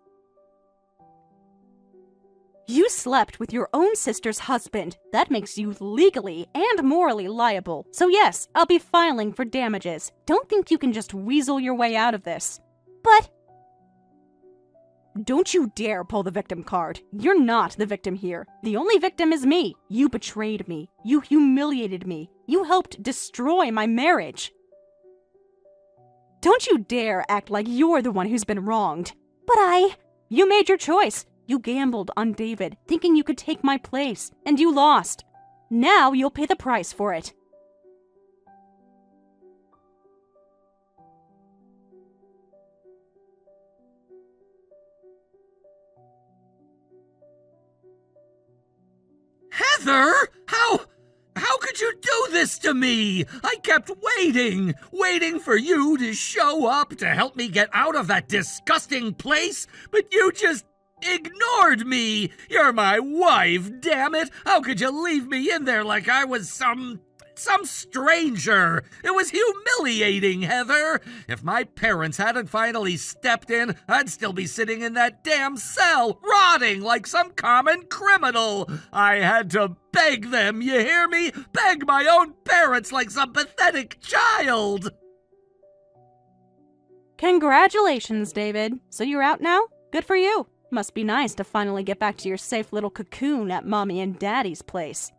You slept with your own sister's husband. That makes you legally and morally liable. So yes, I'll be filing for damages. Don't think you can just weasel your way out of this. But Don't you dare pull the victim card. You're not the victim here. The only victim is me. You betrayed me. You humiliated me. You helped destroy my marriage. Don't you dare act like you're the one who's been wronged. But You made your choice. You gambled on David, thinking you could take my place, and you lost. Now you'll pay the price for it. Heather, how could you do this to me? I kept waiting for you to show up to help me get out of that disgusting place, but you just ignored me. You're my wife, damn it. How could you leave me in there like I was some stranger? It was humiliating, Heather. If my parents hadn't finally stepped in, I'd still be sitting in that damn cell, rotting like some common criminal. I had to beg them, you hear me? Beg my own parents like some pathetic child. Congratulations, David. So you're out now? Good for you. Must be nice to finally get back to your safe little cocoon at Mommy and Daddy's place.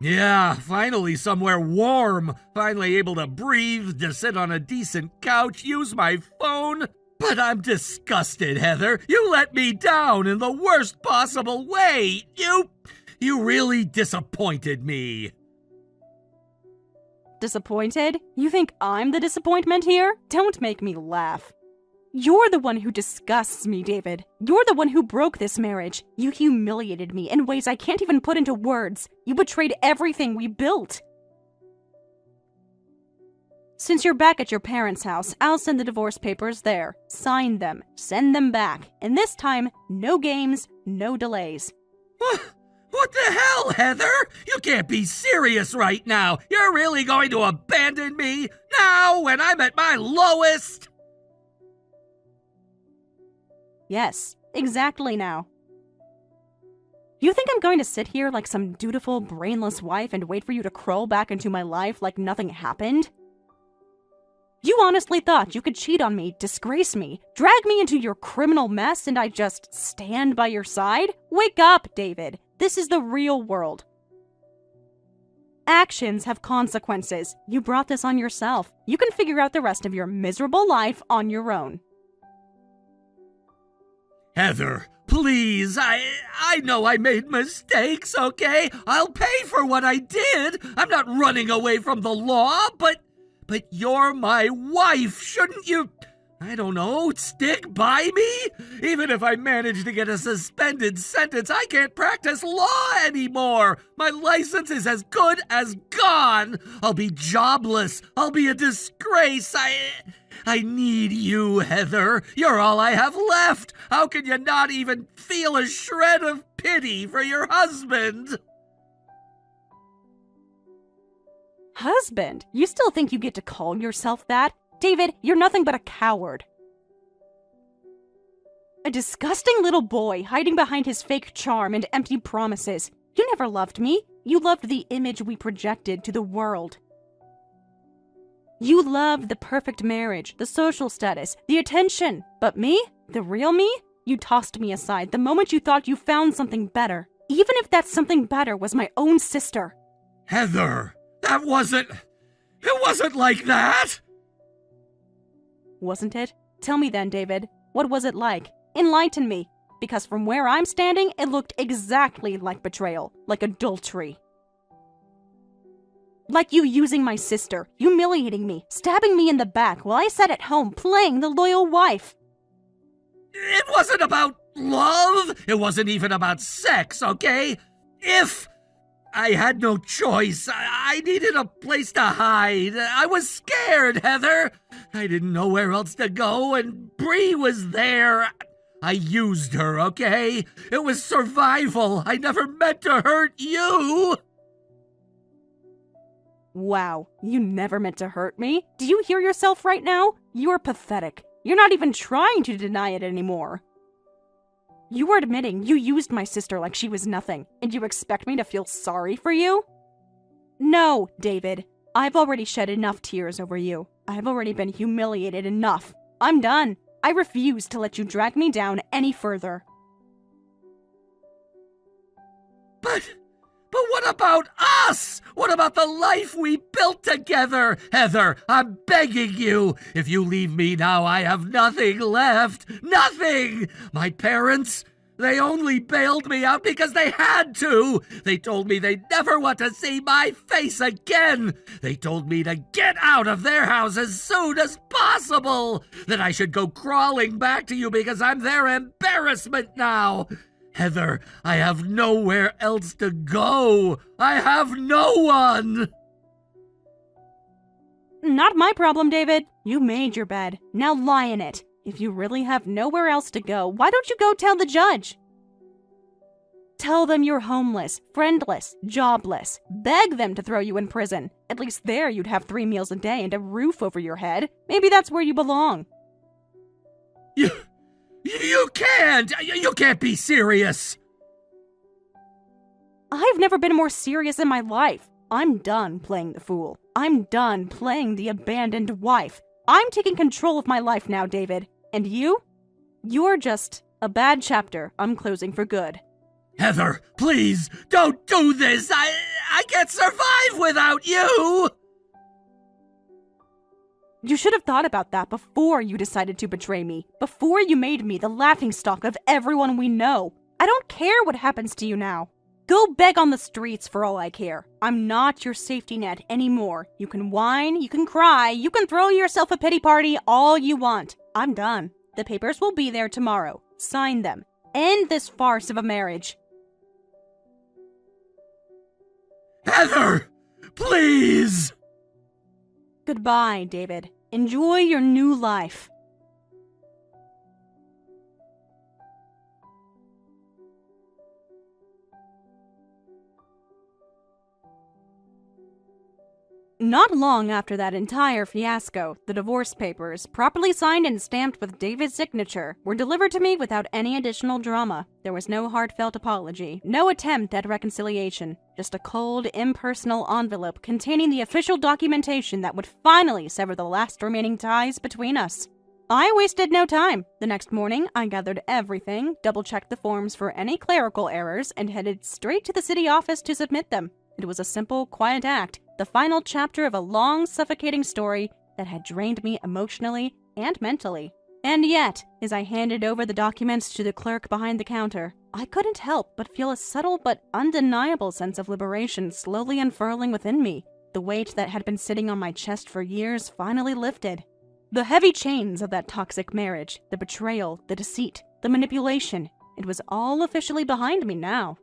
Yeah, finally somewhere warm. Finally able to breathe, to sit on a decent couch, use my phone. But I'm disgusted, Heather. You let me down in the worst possible way. You really disappointed me. Disappointed? You think I'm the disappointment here? Don't make me laugh. You're the one who disgusts me, David. You're the one who broke this marriage. You humiliated me in ways I can't even put into words. You betrayed everything we built. Since you're back at your parents' house, I'll send the divorce papers there. Sign them. Send them back. And this time, no games, no delays. What the hell, Heather? You can't be serious right now. You're really going to abandon me now when I'm at my lowest? Yes, exactly now. You think I'm going to sit here like some dutiful, brainless wife and wait for you to crawl back into my life like nothing happened? You honestly thought you could cheat on me, disgrace me, drag me into your criminal mess, and I'd just stand by your side? Wake up, David. This is the real world. Actions have consequences. You brought this on yourself. You can figure out the rest of your miserable life on your own. Heather, please, I know I made mistakes, okay? I'll pay for what I did. I'm not running away from the law, but you're my wife. Shouldn't you, I don't know, stick by me? Even if I manage to get a suspended sentence, I can't practice law anymore. My license is as good as gone. I'll be jobless. I'll be a disgrace. I need you, Heather. You're all I have left. How can you not even feel a shred of pity for your husband? Husband? You still think you get to call yourself that? David, you're nothing but a coward. A disgusting little boy hiding behind his fake charm and empty promises. You never loved me. You loved the image we projected to the world. You loved the perfect marriage, the social status, the attention. But me? The real me? You tossed me aside the moment you thought you found something better. Even if that something better was my own sister. Heather, it wasn't like that. Wasn't it? Tell me then, David. What was it like? Enlighten me. Because from where I'm standing, it looked exactly like betrayal, like adultery. Like you using my sister, humiliating me, stabbing me in the back while I sat at home playing the loyal wife. It wasn't about love. It wasn't even about sex, okay? If I had no choice, I needed a place to hide. I was scared, Heather. I didn't know where else to go, and Bree was there. I used her, okay? It was survival. I never meant to hurt you. Wow, you never meant to hurt me. Do you hear yourself right now? You're pathetic. You're not even trying to deny it anymore. You were admitting you used my sister like she was nothing, and you expect me to feel sorry for you? No, David. I've already shed enough tears over you. I've already been humiliated enough. I'm done. I refuse to let you drag me down any further. But what about us? What about the life we built together? Heather, I'm begging you. If you leave me now, I have nothing left. Nothing! My parents, they only bailed me out because they had to. They told me they'd never want to see my face again. They told me to get out of their house as soon as possible. That I should go crawling back to you because I'm their embarrassment now. Heather, I have nowhere else to go. I have no one. Not my problem, David. You made your bed. Now lie in it. If you really have nowhere else to go, why don't you go tell the judge? Tell them you're homeless, friendless, jobless. Beg them to throw you in prison. At least there you'd have 3 meals a day and a roof over your head. Maybe that's where you belong. You can't! You can't be serious! I've never been more serious in my life. I'm done playing the fool. I'm done playing the abandoned wife. I'm taking control of my life now, David. And you? You're just a bad chapter I'm closing for good. Heather, please, don't do this! I can't survive without you! You should have thought about that before you decided to betray me, before you made me the laughingstock of everyone we know. I don't care what happens to you now. Go beg on the streets for all I care. I'm not your safety net anymore. You can whine, you can cry, you can throw yourself a pity party all you want. I'm done. The papers will be there tomorrow. Sign them. End this farce of a marriage. Heather! Please! Goodbye, David. Enjoy your new life. Not long after that entire fiasco, the divorce papers, properly signed and stamped with David's signature, were delivered to me without any additional drama. There was no heartfelt apology, no attempt at reconciliation, just a cold, impersonal envelope containing the official documentation that would finally sever the last remaining ties between us. I wasted no time. The next morning, I gathered everything, double-checked the forms for any clerical errors, and headed straight to the city office to submit them. It was a simple, quiet act, the final chapter of a long, suffocating story that had drained me emotionally and mentally. And yet, as I handed over the documents to the clerk behind the counter, I couldn't help but feel a subtle but undeniable sense of liberation slowly unfurling within me. The weight that had been sitting on my chest for years finally lifted. The heavy chains of that toxic marriage, the betrayal, the deceit, the manipulation, it was all officially behind me now.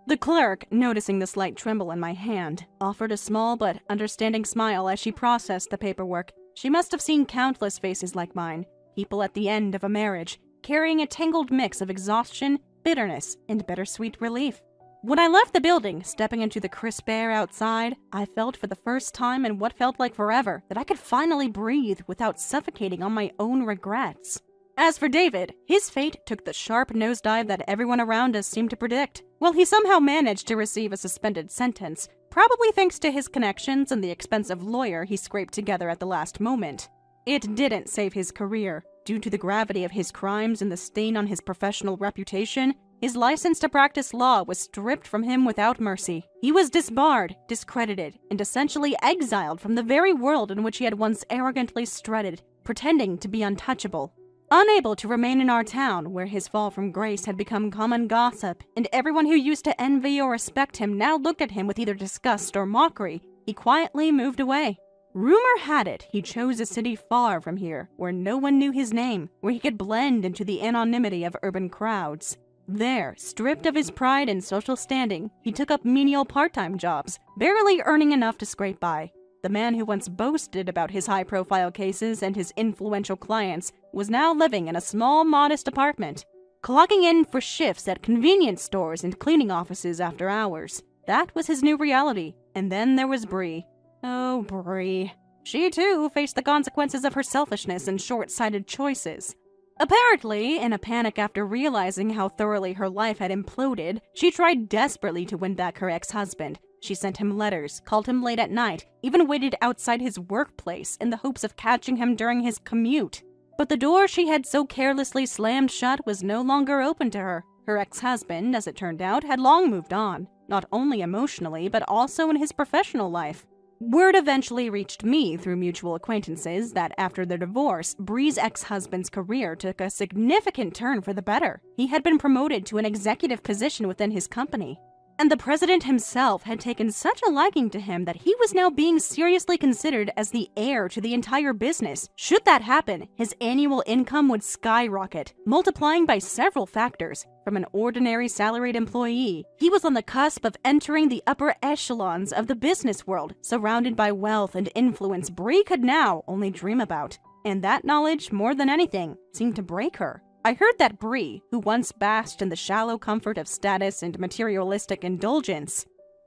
The clerk, noticing the slight tremble in my hand, offered a small but understanding smile as she processed the paperwork. She must have seen countless faces like mine, people at the end of a marriage, carrying a tangled mix of exhaustion, bitterness, and bittersweet relief. When I left the building, stepping into the crisp air outside, I felt for the first time in what felt like forever that I could finally breathe without suffocating on my own regrets. As for David, his fate took the sharp nosedive that everyone around us seemed to predict. Well, he somehow managed to receive a suspended sentence, probably thanks to his connections and the expensive lawyer he scraped together at the last moment. It didn't save his career. Due to the gravity of his crimes and the stain on his professional reputation, his license to practice law was stripped from him without mercy. He was disbarred, discredited, and essentially exiled from the very world in which he had once arrogantly strutted, pretending to be untouchable. Unable to remain in our town, where his fall from grace had become common gossip, and everyone who used to envy or respect him now looked at him with either disgust or mockery, he quietly moved away. Rumor had it he chose a city far from here, where no one knew his name, where he could blend into the anonymity of urban crowds. There, stripped of his pride and social standing, he took up menial part-time jobs, barely earning enough to scrape by. The man who once boasted about his high-profile cases and his influential clients was now living in a small, modest apartment, clocking in for shifts at convenience stores and cleaning offices after hours. That was his new reality. And then there was Bree. Oh, Bree. She, too, faced the consequences of her selfishness and short-sighted choices. Apparently, in a panic after realizing how thoroughly her life had imploded, she tried desperately to win back her ex-husband. She sent him letters, called him late at night, even waited outside his workplace in the hopes of catching him during his commute. But the door she had so carelessly slammed shut was no longer open to her. Her ex-husband, as it turned out, had long moved on, not only emotionally, but also in his professional life. Word eventually reached me through mutual acquaintances that after their divorce, Bree's ex-husband's career took a significant turn for the better. He had been promoted to an executive position within his company. And the president himself had taken such a liking to him that he was now being seriously considered as the heir to the entire business. Should that happen, his annual income would skyrocket, multiplying by several factors. From an ordinary salaried employee, he was on the cusp of entering the upper echelons of the business world, surrounded by wealth and influence Bree could now only dream about. And that knowledge, more than anything, seemed to break her. I heard that Bree, who once basked in the shallow comfort of status and materialistic indulgence,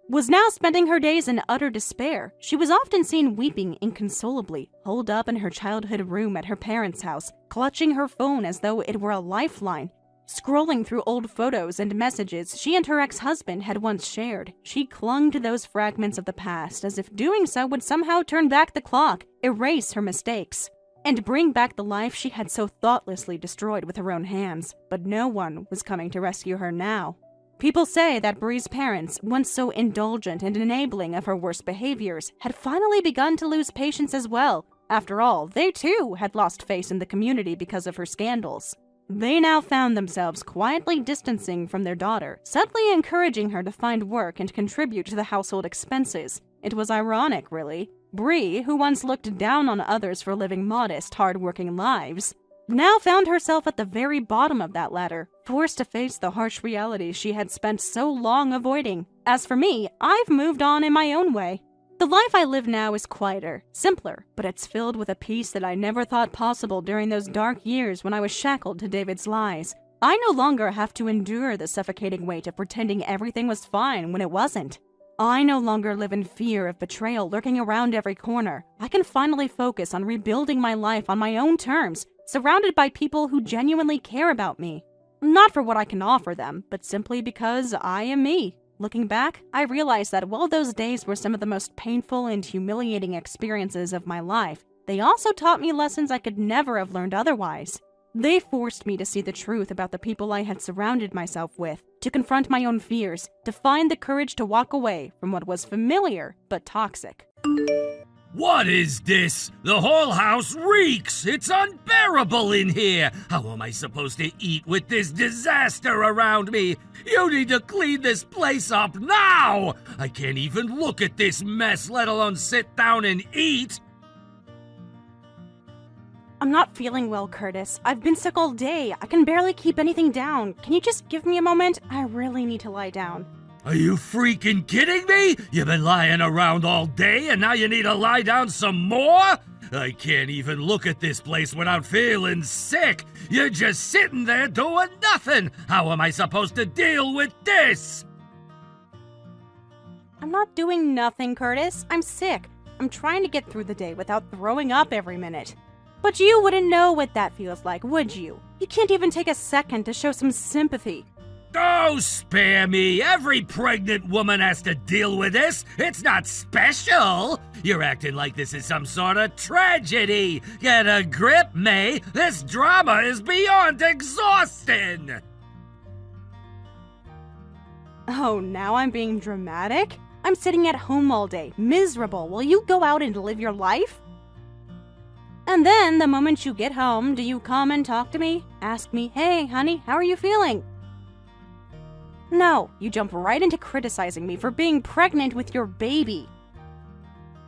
was now spending her days in utter despair. She was often seen weeping inconsolably, holed up in her childhood room at her parents' house, clutching her phone as though it were a lifeline. Scrolling through old photos and messages she and her ex-husband had once shared, she clung to those fragments of the past as if doing so would somehow turn back the clock, erase her mistakes, and bring back the life she had so thoughtlessly destroyed with her own hands. But no one was coming to rescue her now. People say that Bree's parents, once so indulgent and enabling of her worst behaviors, had finally begun to lose patience as well. After all, they too had lost face in the community because of her scandals. They now found themselves quietly distancing from their daughter, subtly encouraging her to find work and contribute to the household expenses. It was ironic, really. Bree, who once looked down on others for living modest, hard-working lives, now found herself at the very bottom of that ladder, forced to face the harsh realities she had spent so long avoiding. As for me, I've moved on in my own way. The life I live now is quieter, simpler, but it's filled with a peace that I never thought possible during those dark years when I was shackled to David's lies. I no longer have to endure the suffocating weight of pretending everything was fine when it wasn't. I no longer live in fear of betrayal lurking around every corner. I can finally focus on rebuilding my life on my own terms, surrounded by people who genuinely care about me. Not for what I can offer them, but simply because I am me. Looking back, I realized that while those days were some of the most painful and humiliating experiences of my life, they also taught me lessons I could never have learned otherwise. They forced me to see the truth about the people I had surrounded myself with, to confront my own fears, to find the courage to walk away from what was familiar but toxic. What is this? The whole house reeks! It's unbearable in here! How am I supposed to eat with this disaster around me? You need to clean this place up now! I can't even look at this mess, let alone sit down and eat! I'm not feeling well, Curtis. I've been sick all day. I can barely keep anything down. Can you just give me a moment? I really need to lie down. Are you freaking kidding me? You've been lying around all day and now you need to lie down some more? I can't even look at this place without feeling sick. You're just sitting there doing nothing. How am I supposed to deal with this? I'm not doing nothing, Curtis. I'm sick. I'm trying to get through the day without throwing up every minute. But you wouldn't know what that feels like, would you? You can't even take a second to show some sympathy. Oh, spare me! Every pregnant woman has to deal with this! It's not special! You're acting like this is some sort of tragedy! Get a grip, May! This drama is beyond exhausting! Oh, now I'm being dramatic? I'm sitting at home all day, miserable, while you go out and live your life? And then, the moment you get home, do you come and talk to me? Ask me, hey, honey, how are you feeling? No, you jump right into criticizing me for being pregnant with your baby.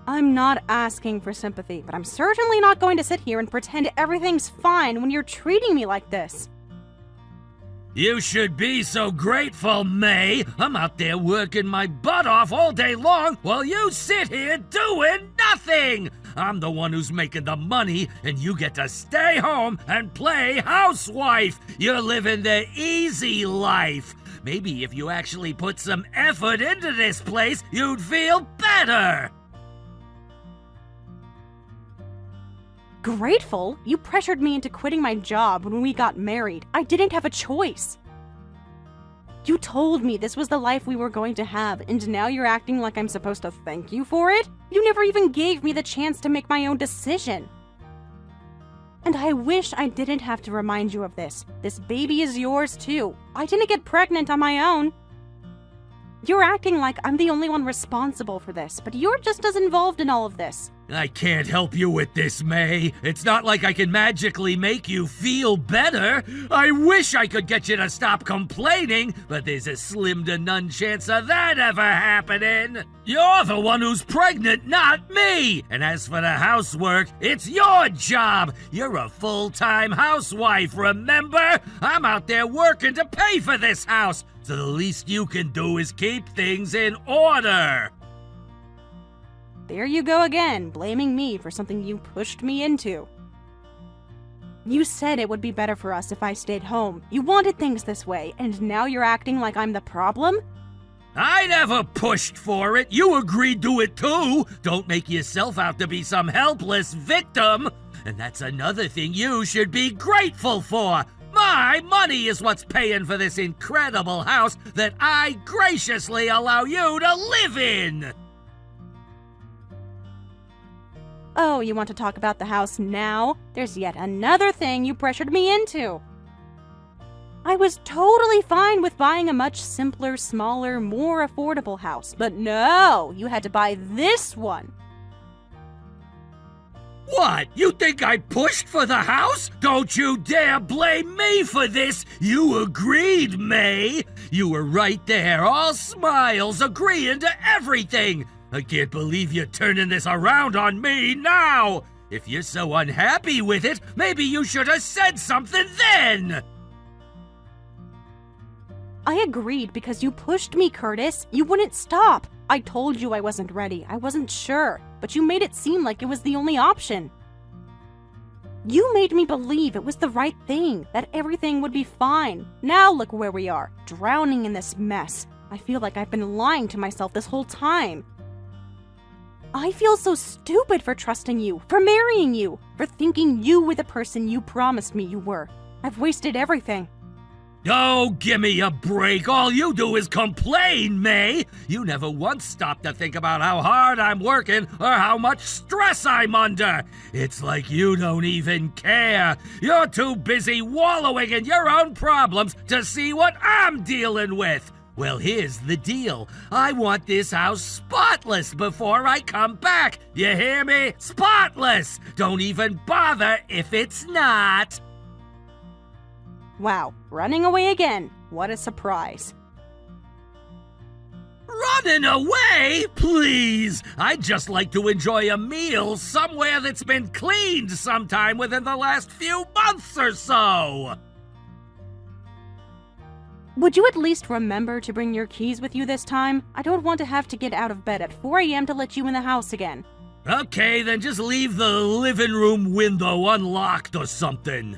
I'm not asking for sympathy, but I'm certainly not going to sit here and pretend everything's fine when you're treating me like this. You should be so grateful, May. I'm out there working my butt off all day long while you sit here doing nothing. I'm the one who's making the money, and you get to stay home and play housewife. You're living the easy life. Maybe if you actually put some effort into this place, you'd feel better. Grateful? You pressured me into quitting my job when we got married. I didn't have a choice. You told me this was the life we were going to have, and now you're acting like I'm supposed to thank you for it? You never even gave me the chance to make my own decision. And I wish I didn't have to remind you of this. This baby is yours too. I didn't get pregnant on my own. You're acting like I'm the only one responsible for this, but you're just as involved in all of this. I can't help you with this, May. It's not like I can magically make you feel better. I wish I could get you to stop complaining, but there's a slim to none chance of that ever happening. You're the one who's pregnant, not me. And as for the housework, it's your job. You're a full-time housewife, remember? I'm out there working to pay for this house, so the least you can do is keep things in order. There you go again, blaming me for something you pushed me into. You said it would be better for us if I stayed home. You wanted things this way, and now you're acting like I'm the problem? I never pushed for it. You agreed to it too. Don't make yourself out to be some helpless victim. And that's another thing you should be grateful for. My money is what's paying for this incredible house that I graciously allow you to live in. Oh, you want to talk about the house now? There's yet another thing you pressured me into. I was totally fine with buying a much simpler, smaller, more affordable house, but no, you had to buy this one. What? You think I pushed for the house? Don't you dare blame me for this! You agreed, May! You were right there, all smiles, agreeing to everything! I can't believe you're turning this around on me now! If you're so unhappy with it, maybe you should have said something then! I agreed because you pushed me, Curtis. You wouldn't stop. I told you I wasn't ready. I wasn't sure. But you made it seem like it was the only option. You made me believe it was the right thing, that everything would be fine. Now look where we are, drowning in this mess. I feel like I've been lying to myself this whole time. I feel so stupid for trusting you, for marrying you, for thinking you were the person you promised me you were. I've wasted everything. Oh, give me a break. All you do is complain, May. You never once stop to think about how hard I'm working or how much stress I'm under. It's like you don't even care. You're too busy wallowing in your own problems to see what I'm dealing with. Well, here's the deal. I want this house spotless before I come back. You hear me? Spotless! Don't even bother if it's not. Wow, running away again. What a surprise. Running away? Please! I'd just like to enjoy a meal somewhere that's been cleaned sometime within the last few months or so. Would you at least remember to bring your keys with you this time? I don't want to have to get out of bed at 4 a.m. to let you in the house again. Okay, then just leave the living room window unlocked or something.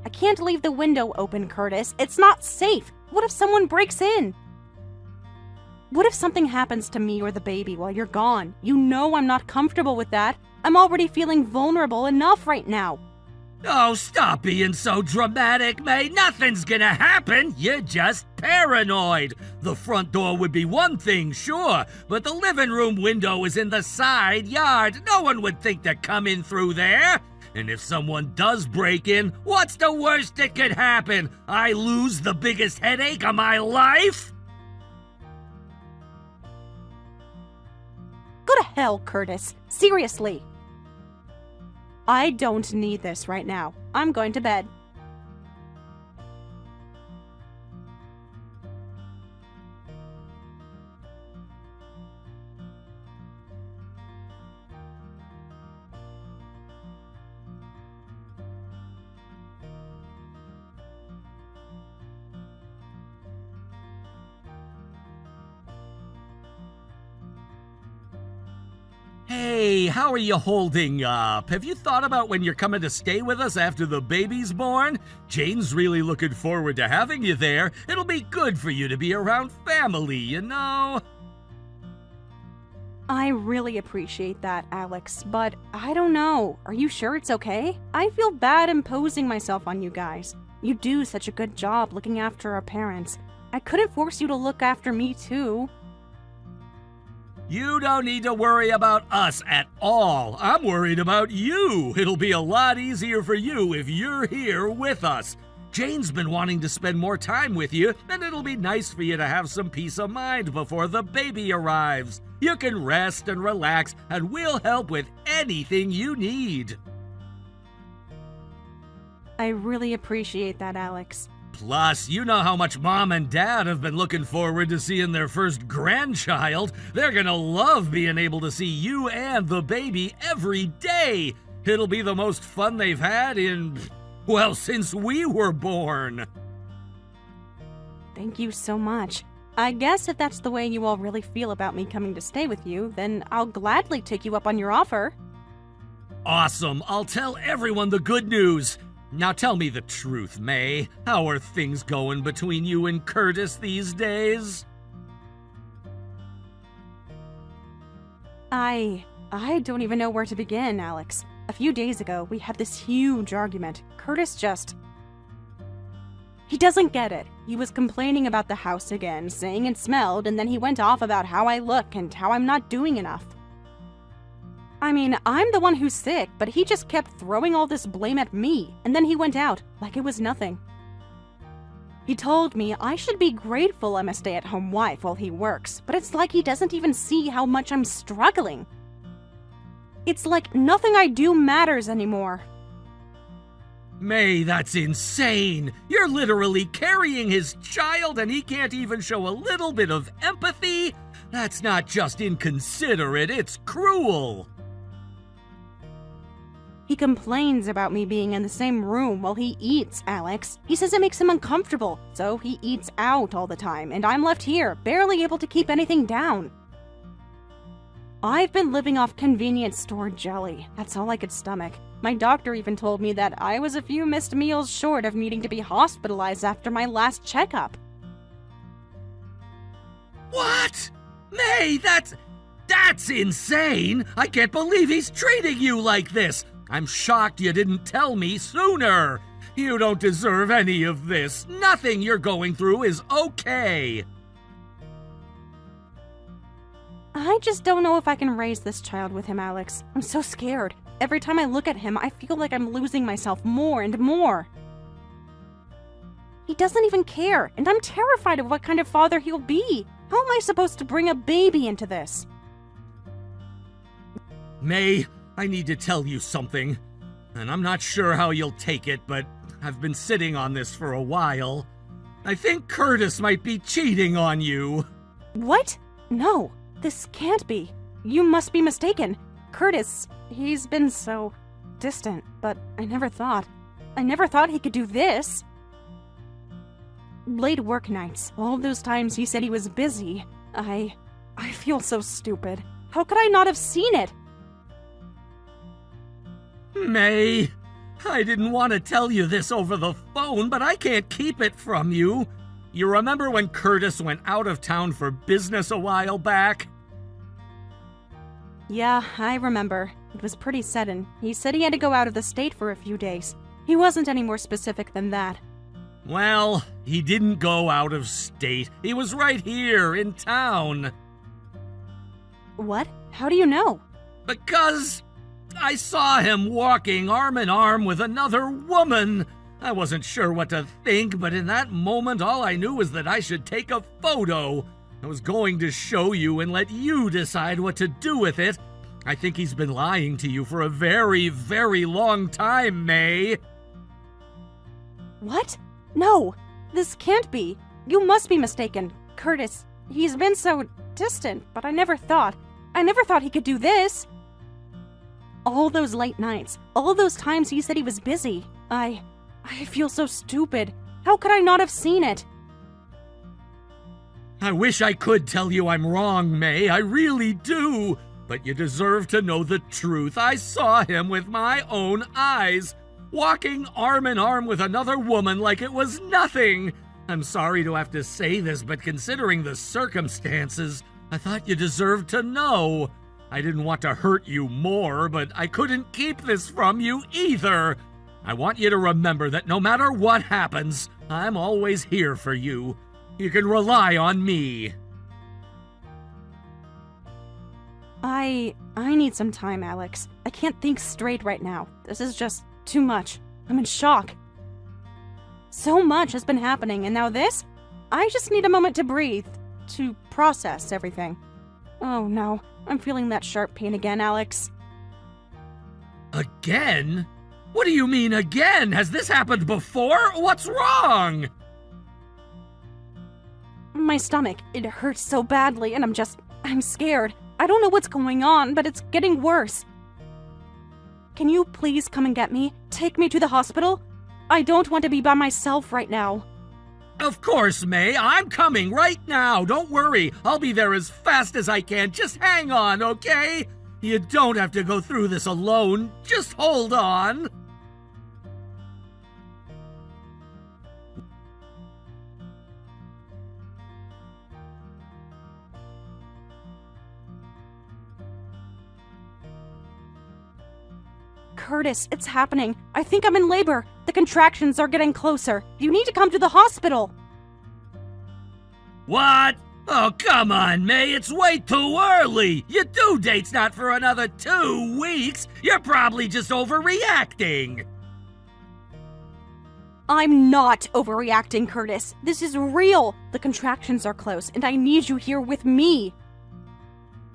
I can't leave the window open, Curtis. It's not safe. What if someone breaks in? What if something happens to me or the baby while you're gone? You know I'm not comfortable with that. I'm already feeling vulnerable enough right now. Oh, stop being so dramatic, May. Nothing's gonna happen. You're just paranoid. The front door would be one thing, sure, but the living room window is in the side yard. No one would think to come in through there. And if someone does break in, what's the worst that could happen? I lose the biggest headache of my life? Go to hell, Curtis. Seriously. I don't need this right now. I'm going to bed. Hey, how are you holding up? Have you thought about when you're coming to stay with us after the baby's born? Jane's really looking forward to having you there. It'll be good for you to be around family, you know? I really appreciate that, Alex, but I don't know. Are you sure it's okay? I feel bad imposing myself on you guys. You do such a good job looking after our parents. I couldn't force you to look after me too. You don't need to worry about us at all. I'm worried about you. It'll be a lot easier for you if you're here with us. Jane's been wanting to spend more time with you, and it'll be nice for you to have some peace of mind before the baby arrives. You can rest and relax, and we'll help with anything you need. I really appreciate that, Alex. Plus, you know how much Mom and Dad have been looking forward to seeing their first grandchild. They're gonna love being able to see you and the baby every day. It'll be the most fun they've had since we were born. Thank you so much. I guess if that's the way you all really feel about me coming to stay with you, then I'll gladly take you up on your offer. Awesome. I'll tell everyone the good news. Now tell me the truth, May. How are things going between you and Curtis these days? I don't even know where to begin, Alex. A few days ago, we had this huge argument. Curtis he doesn't get it. He was complaining about the house again, saying it smelled, and then he went off about how I look and how I'm not doing enough. I mean, I'm the one who's sick, but he just kept throwing all this blame at me, and then he went out like it was nothing. He told me I should be grateful I'm a stay-at-home wife while he works, but it's like he doesn't even see how much I'm struggling. It's like nothing I do matters anymore. May, that's insane! You're literally carrying his child and he can't even show a little bit of empathy? That's not just inconsiderate, it's cruel! He complains about me being in the same room while he eats, Alex. He says it makes him uncomfortable, so he eats out all the time, and I'm left here, barely able to keep anything down. I've been living off convenience store jelly. That's all I could stomach. My doctor even told me that I was a few missed meals short of needing to be hospitalized after my last checkup. What? May, that's insane! I can't believe he's treating you like this! I'm shocked you didn't tell me sooner! You don't deserve any of this. Nothing you're going through is okay. I just don't know if I can raise this child with him, Alex. I'm so scared. Every time I look at him, I feel like I'm losing myself more and more. He doesn't even care, and I'm terrified of what kind of father he'll be. How am I supposed to bring a baby into this? May, I need to tell you something. And I'm not sure how you'll take it, but I've been sitting on this for a while. I think Curtis might be cheating on you. What? No, this can't be. You must be mistaken. Curtis, he's been so distant, but I never thought he could do this. Late work nights, all those times he said he was busy. I feel so stupid. How could I not have seen it? May, I didn't want to tell you this over the phone, but I can't keep it from you. You remember when Curtis went out of town for business a while back? Yeah, I remember. It was pretty sudden. He said he had to go out of the state for a few days. He wasn't any more specific than that. Well, he didn't go out of state. He was right here in town. What? How do you know? Because I saw him walking arm in arm with another woman. I wasn't sure what to think, but in that moment all I knew was that I should take a photo. I was going to show you and let you decide what to do with it. I think he's been lying to you for a very, very long time, May. What? No, this can't be. You must be mistaken. Curtis, he's been so distant, but I never thought he could do this. All those late nights, all those times he said he was busy. I feel so stupid. How could I not have seen it? I wish I could tell you I'm wrong, May. I really do. But you deserve to know the truth. I saw him with my own eyes, walking arm in arm with another woman like it was nothing. I'm sorry to have to say this, but considering the circumstances, I thought you deserved to know. I didn't want to hurt you more, but I couldn't keep this from you either. I want you to remember that no matter what happens, I'm always here for you. You can rely on me. I need some time, Alex. I can't think straight right now. This is just too much. I'm in shock. So much has been happening, and now this? I just need a moment to breathe, to process everything. Oh no, I'm feeling that sharp pain again, Alex. Again? What do you mean again? Has this happened before? What's wrong? My stomach, it hurts so badly, and I'm scared. I don't know what's going on, but it's getting worse. Can you please come and get me? Take me to the hospital? I don't want to be by myself right now. Of course, May. I'm coming right now. Don't worry. I'll be there as fast as I can. Just hang on, okay? You don't have to go through this alone. Just hold on. Curtis, it's happening. I think I'm in labor. The contractions are getting closer. You need to come to the hospital. What? Oh, come on, May. It's way too early. Your due date's not for another 2 weeks. You're probably just overreacting. I'm not overreacting, Curtis. This is real. The contractions are close, and I need you here with me.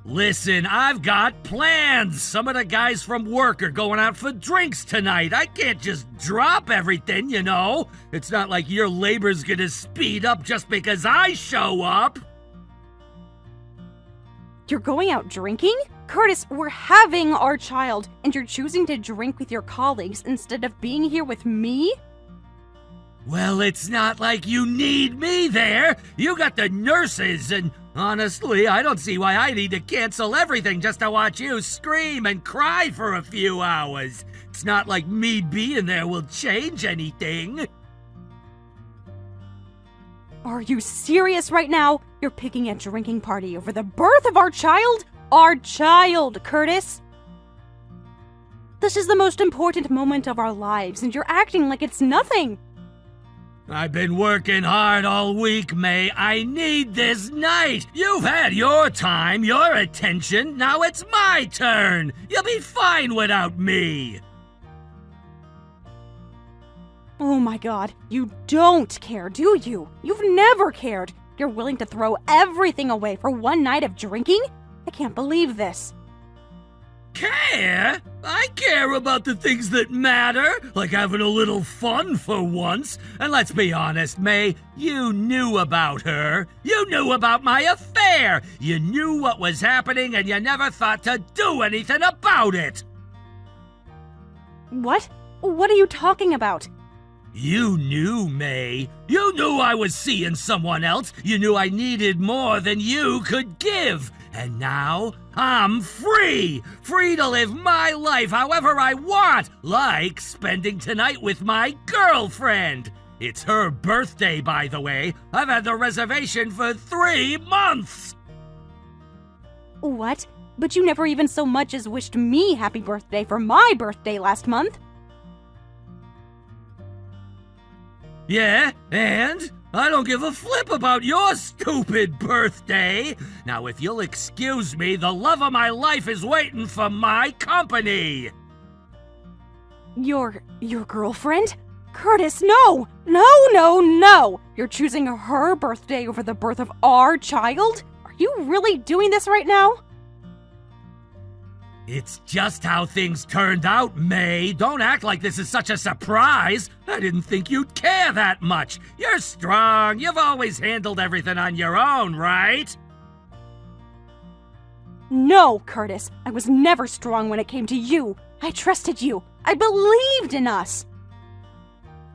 Listen, I've got plans. Some of the guys from work are going out for drinks tonight. I can't just drop everything, you know. It's not like your labor's gonna speed up just because I show up. You're going out drinking? Curtis, we're having our child, and you're choosing to drink with your colleagues instead of being here with me? Well, it's not like you need me there. You got the nurses, and honestly, I don't see why I need to cancel everything just to watch you scream and cry for a few hours. It's not like me being there will change anything. Are you serious right now? You're picking a drinking party over the birth of our child? Our child, Curtis! This is the most important moment of our lives, and you're acting like it's nothing. I've been working hard all week, May. I need this night. You've had your time, your attention. Now it's my turn. You'll be fine without me. Oh my god, you don't care, do you? You've never cared. You're willing to throw everything away for one night of drinking? I can't believe this. Care? I care about the things that matter, like having a little fun for once. And let's be honest, May, you knew about her. You knew about my affair. You knew what was happening and you never thought to do anything about it. What? What are you talking about? You knew, May. You knew I was seeing someone else. You knew I needed more than you could give. And now, I'm free! Free to live my life however I want, like spending tonight with my girlfriend. It's her birthday, by the way. I've had the reservation for 3 months! What? But you never even so much as wished me happy birthday for my birthday last month. Yeah, and? I don't give a flip about your stupid birthday. Now, if you'll excuse me, the love of my life is waiting for my company. Your girlfriend? Curtis, no! No! You're choosing her birthday over the birth of our child? Are you really doing this right now? It's just how things turned out, May. Don't act like this is such a surprise. I didn't think you'd care that much. You're strong. You've always handled everything on your own, right? No, Curtis. I was never strong when it came to you. I trusted you. I believed in us.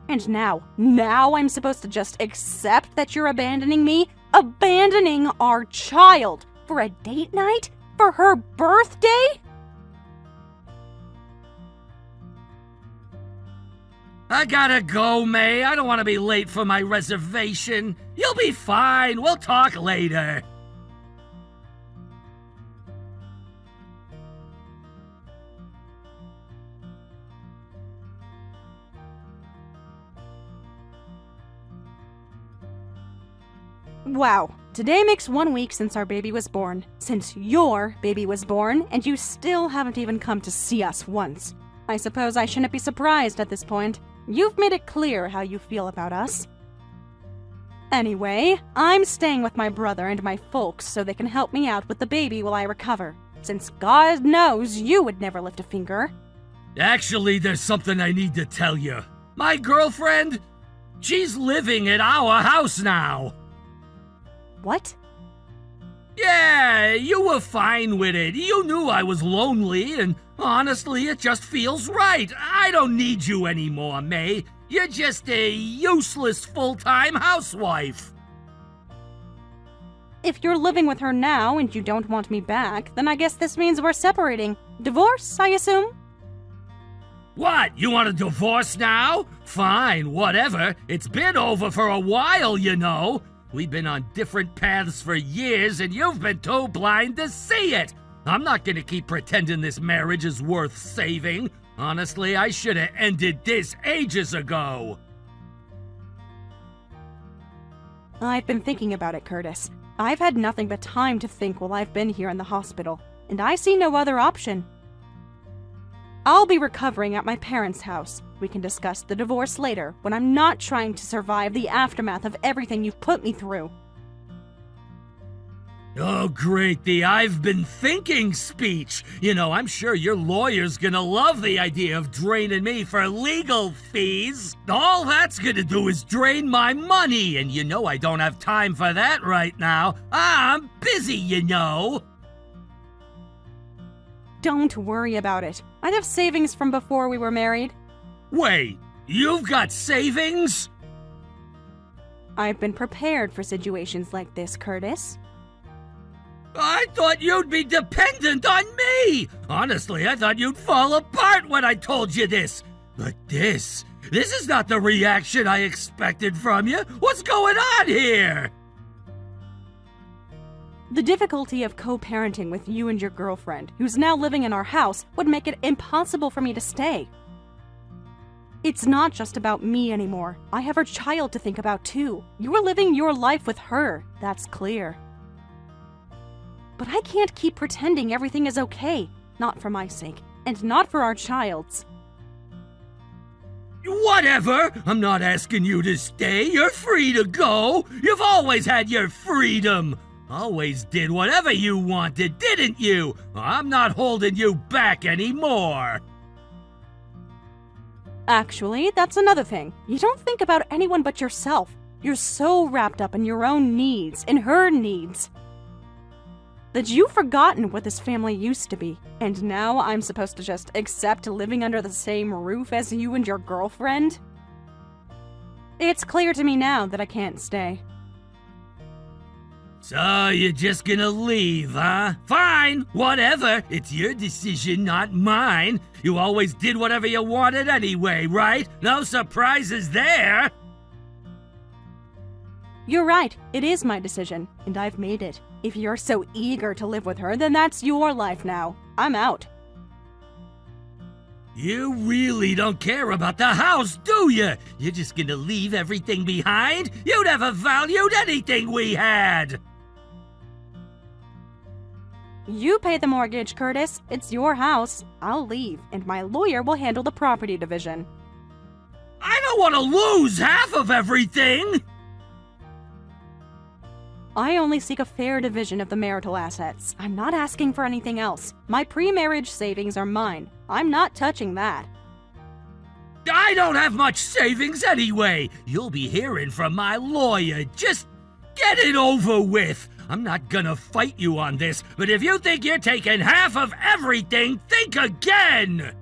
And now I'm supposed to just accept that you're abandoning me? Abandoning our child for a date night? For her birthday? I gotta go, May. I don't want to be late for my reservation. You'll be fine. We'll talk later. Wow, Today makes 1 week since our baby was born. Since your baby was born, and you still haven't even come to see us once. I suppose I shouldn't be surprised at this point. You've made it clear how you feel about us. Anyway, I'm staying with my brother and my folks so they can help me out with the baby while I recover, since God knows you would never lift a finger. Actually, there's something I need to tell you. My girlfriend, she's living at our house now. What? Yeah, you were fine with it. You knew I was lonely, and honestly, it just feels right. I don't need you anymore, May. You're just a useless full-time housewife. If you're living with her now and you don't want me back, then I guess this means we're separating. Divorce, I assume? What, you want a divorce now? Fine, whatever. It's been over for a while, you know. We've been on different paths for years, and you've been too blind to see it. I'm not gonna keep pretending this marriage is worth saving. Honestly, I should have ended this ages ago. I've been thinking about it, Curtis. I've had nothing but time to think while I've been here in the hospital, and I see no other option. I'll be recovering at my parents' house. We can discuss the divorce later, when I'm not trying to survive the aftermath of everything you've put me through. Oh, great, the I've been thinking speech. You know, I'm sure your lawyer's gonna love the idea of draining me for legal fees. All that's gonna do is drain my money, and you know I don't have time for that right now. I'm busy, you know. Don't worry about it. I have savings from before we were married. Wait, you've got savings? I've been prepared for situations like this, Curtis. I thought you'd be dependent on me! Honestly, I thought you'd fall apart when I told you this. But this is not the reaction I expected from you. What's going on here? The difficulty of co-parenting with you and your girlfriend, who's now living in our house, would make it impossible for me to stay. It's not just about me anymore. I have her child to think about too. You're living your life with her, that's clear. But I can't keep pretending everything is okay. Not for my sake, and not for our child's. Whatever! I'm not asking you to stay. You're free to go. You've always had your freedom. Always did whatever you wanted, didn't you? I'm not holding you back anymore. Actually, that's another thing. You don't think about anyone but yourself. You're so wrapped up in your own needs, in her needs, that you've forgotten what this family used to be. And now I'm supposed to just accept living under the same roof as you and your girlfriend? It's clear to me now that I can't stay. So you're just gonna leave, huh? Fine, whatever. It's your decision, not mine. You always did whatever you wanted anyway, right? No surprises there. You're right, it is my decision, and I've made it. If you're so eager to live with her, then that's your life now. I'm out. You really don't care about the house, do you? You're just gonna leave everything behind? You never valued anything we had! You pay the mortgage, Curtis. It's your house. I'll leave, and my lawyer will handle the property division. I don't want to lose half of everything! I only seek a fair division of the marital assets. I'm not asking for anything else. My pre-marriage savings are mine. I'm not touching that. I don't have much savings anyway. You'll be hearing from my lawyer. Just get it over with. I'm not gonna fight you on this, but if you think you're taking half of everything, think again!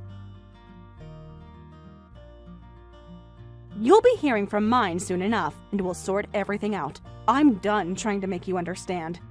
You'll be hearing from mine soon enough, and we'll sort everything out. I'm done trying to make you understand.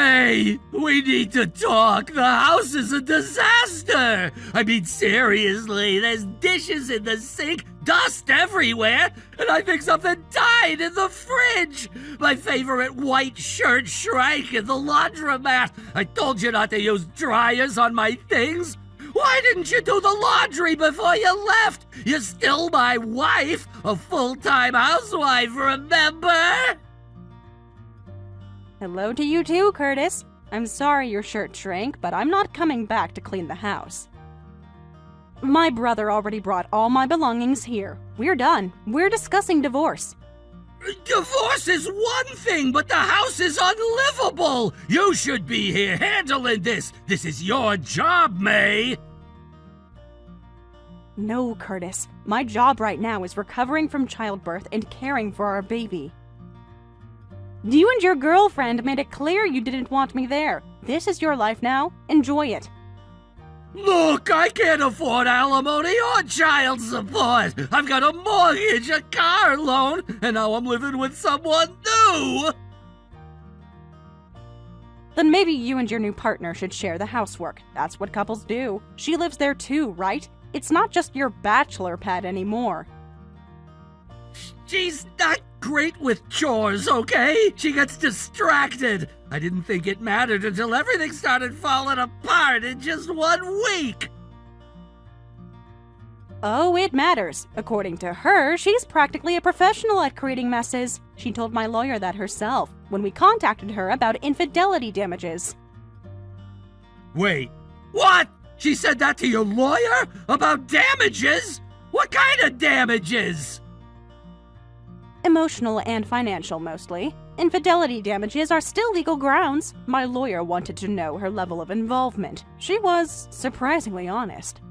May, we need to talk. The house is a disaster. I mean, seriously, there's dishes in the sink, dust everywhere, and I think something died in the fridge. My favorite white shirt shrank in the laundromat. I told you not to use dryers on my things. Why didn't you do the laundry before you left? You're still my wife, a full-time housewife, remember? Hello to you too, Curtis. I'm sorry your shirt shrank, but I'm not coming back to clean the house. My brother already brought all my belongings here. We're done. We're discussing divorce. Divorce is one thing, but the house is unlivable. You should be here handling this. This is your job, May. No, Curtis. My job right now is recovering from childbirth and caring for our baby. You and your girlfriend made it clear you didn't want me there. This is your life now. Enjoy it. Look, I can't afford alimony or child support. I've got a mortgage, a car loan, and now I'm living with someone new. Then maybe you and your new partner should share the housework. That's what couples do. She lives there too, right? It's not just your bachelor pad anymore. She's not great with chores, okay? She gets distracted. I didn't think it mattered until everything started falling apart in just 1 week. Oh, it matters. According to her, she's practically a professional at creating messes. She told my lawyer that herself when we contacted her about infidelity damages. Wait, what? She said that to your lawyer? About damages? What kind of damages? Emotional and financial, mostly. Infidelity damages are still legal grounds. My lawyer wanted to know her level of involvement. She was surprisingly honest.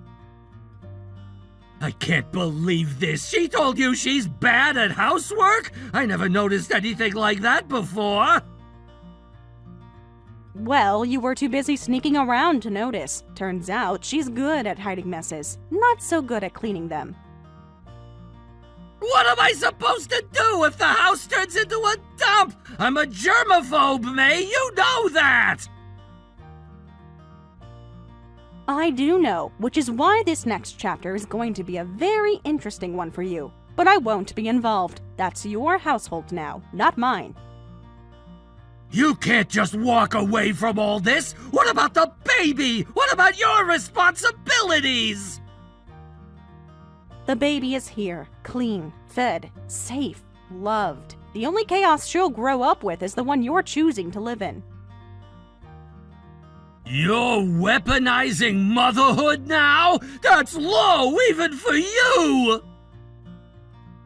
I can't believe this. She told you she's bad at housework? I never noticed anything like that before. Well, you were too busy sneaking around to notice. Turns out she's good at hiding messes, not so good at cleaning them. What am I supposed to do if the house turns into a dump? I'm a germaphobe, May. You know that! I do know, which is why this next chapter is going to be a very interesting one for you. But I won't be involved. That's your household now, not mine. You can't just walk away from all this. What about the baby? What about your responsibilities? The baby is here, clean, fed, safe, loved. The only chaos she'll grow up with is the one you're choosing to live in. You're weaponizing motherhood now? That's low even for you!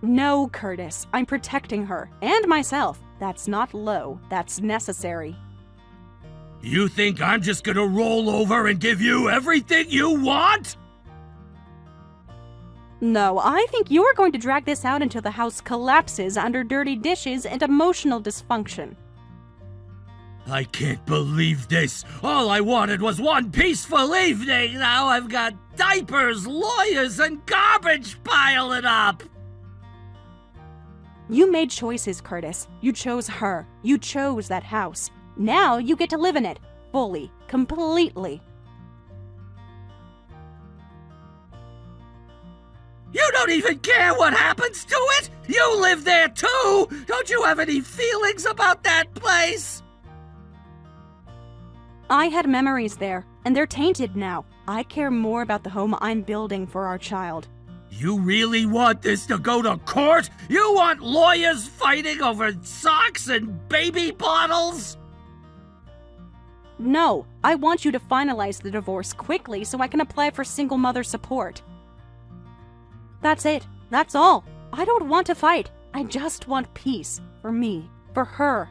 No, Curtis, I'm protecting her and myself. That's not low, that's necessary. You think I'm just gonna roll over and give you everything you want? No, I think you're going to drag this out until the house collapses under dirty dishes and emotional dysfunction. I can't believe this. All I wanted was one peaceful evening. Now I've got diapers, lawyers, and garbage piling up. You made choices, Curtis. You chose her. You chose that house. Now you get to live in it. Fully. Completely. You don't even care what happens to it? You live there too! Don't you have any feelings about that place? I had memories there, and they're tainted now. I care more about the home I'm building for our child. You really want this to go to court? You want lawyers fighting over socks and baby bottles? No, I want you to finalize the divorce quickly so I can apply for single mother support. That's it. That's all. I don't want to fight. I just want peace. For me. For her.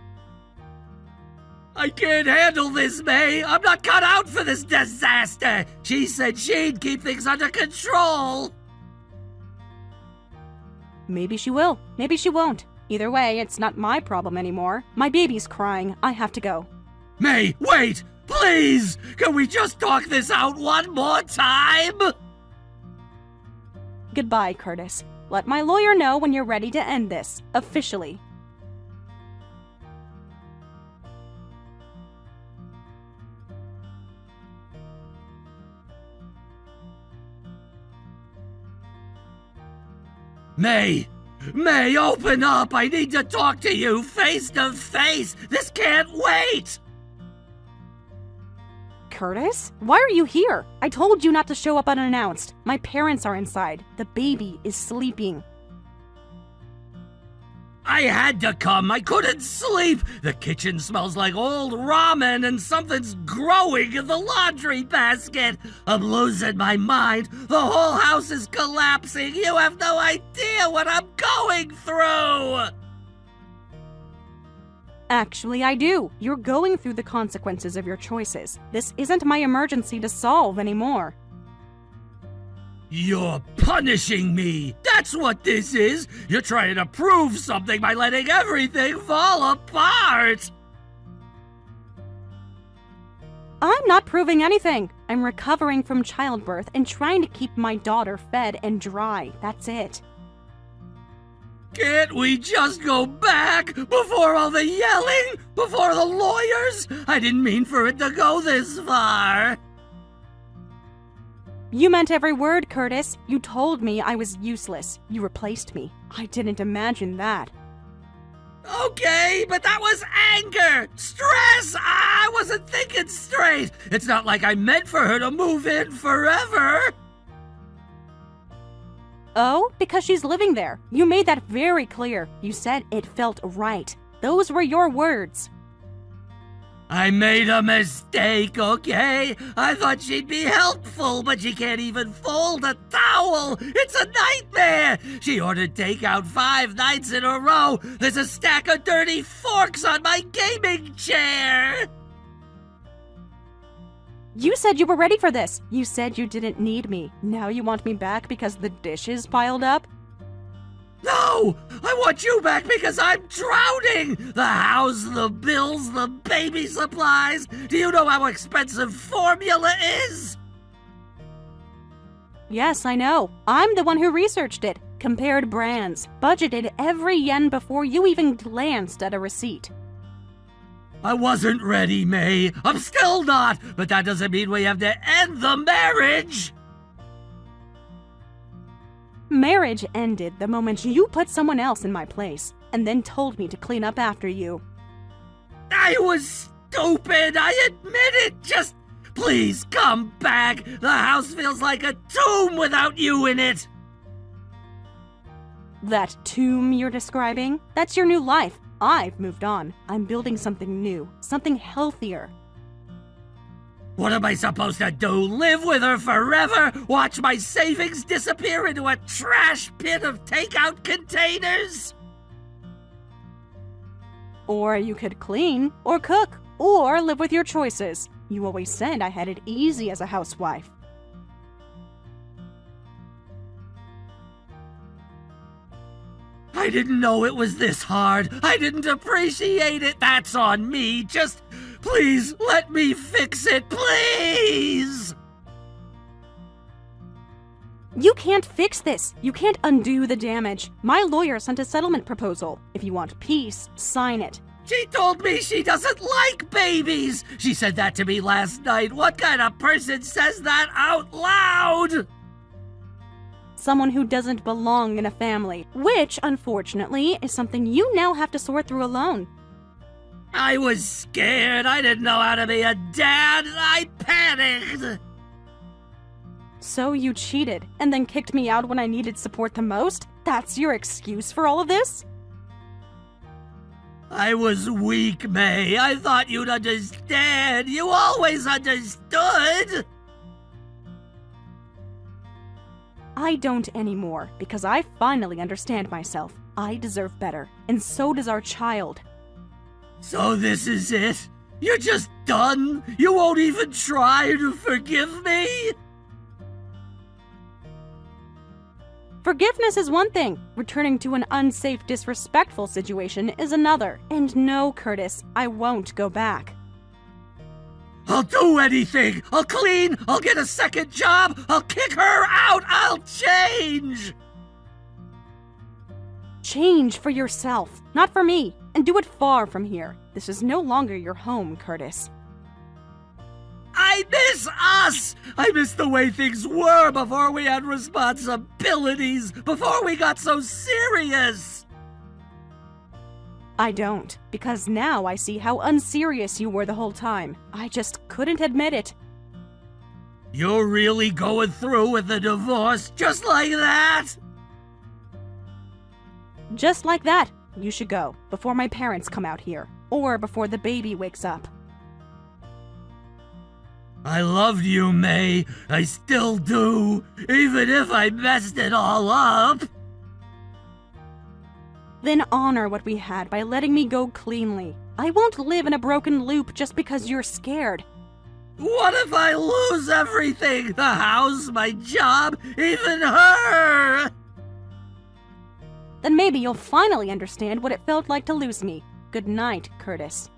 I can't handle this, May. I'm not cut out for this disaster. She said she'd keep things under control. Maybe she will. Maybe she won't. Either way, it's not my problem anymore. My baby's crying. I have to go. May, wait! Please! Can we just talk this out one more time? Goodbye, Curtis. Let my lawyer know when you're ready to end this, officially. May, open up! I need to talk to you face to face! This can't wait! Curtis? Why are you here? I told you not to show up unannounced. My parents are inside. The baby is sleeping. I had to come. I couldn't sleep. The kitchen smells like old ramen and something's growing in the laundry basket. I'm losing my mind. The whole house is collapsing. You have no idea what I'm going through. Actually, I do. You're going through the consequences of your choices. This isn't my emergency to solve anymore. You're punishing me! That's what this is! You're trying to prove something by letting everything fall apart! I'm not proving anything. I'm recovering from childbirth and trying to keep my daughter fed and dry. That's it. Can't we just go back before all the yelling? Before the lawyers? I didn't mean for it to go this far! You meant every word, Curtis. You told me I was useless. You replaced me. I didn't imagine that. Okay, but that was anger! Stress! I wasn't thinking straight! It's not like I meant for her to move in forever! Oh, because she's living there. You made that very clear. You said it felt right. Those were your words. I made a mistake, okay? I thought she'd be helpful, but she can't even fold a towel! It's a nightmare! She ordered takeout 5 nights in a row! There's a stack of dirty forks on my gaming chair! You said you were ready for this. You said you didn't need me. Now you want me back because the dishes piled up? No! I want you back because I'm drowning! The house, the bills, the baby supplies! Do you know how expensive formula is? Yes, I know. I'm the one who researched it, compared brands, budgeted every yen before you even glanced at a receipt. I wasn't ready, May. I'm still not, but that doesn't mean we have to end the marriage! Marriage ended the moment you put someone else in my place, and then told me to clean up after you. I was stupid, I admit it! Just please come back! The house feels like a tomb without you in it! That tomb you're describing? That's your new life. I've moved on. I'm building something new, something healthier. What am I supposed to do? Live with her forever? Watch my savings disappear into a trash pit of takeout containers? Or you could clean, or cook, or live with your choices. You always said I had it easy as a housewife. I didn't know it was this hard. I didn't appreciate it. That's on me. Just please let me fix it, please! You can't fix this. You can't undo the damage. My lawyer sent a settlement proposal. If you want peace, sign it. She told me she doesn't like babies! She said that to me last night. What kind of person says that out loud? Someone who doesn't belong in a family, which, unfortunately, is something you now have to sort through alone. I was scared. I didn't know how to be a dad. I panicked. So you cheated, and then kicked me out when I needed support the most? That's your excuse for all of this? I was weak, May. I thought you'd understand. You always understood. I don't anymore, because I finally understand myself. I deserve better, and so does our child. So this is it? You're just done? You won't even try to forgive me? Forgiveness is one thing. Returning to an unsafe, disrespectful situation is another. And no, Curtis, I won't go back. I'll do anything! I'll clean! I'll get a second job! I'll kick her out! I'll change! Change for yourself, not for me. And do it far from here. This is no longer your home, Curtis. I miss us! I miss the way things were before we had responsibilities, before we got so serious! I don't, because now I see how unserious you were the whole time. I just couldn't admit it. You're really going through with the divorce just like that? Just like that, you should go, before my parents come out here, or before the baby wakes up. I loved you, May. I still do, even if I messed it all up. Then honor what we had by letting me go cleanly. I won't live in a broken loop just because you're scared. What if I lose everything? The house, my job, even her? Then maybe you'll finally understand what it felt like to lose me. Good night, Curtis.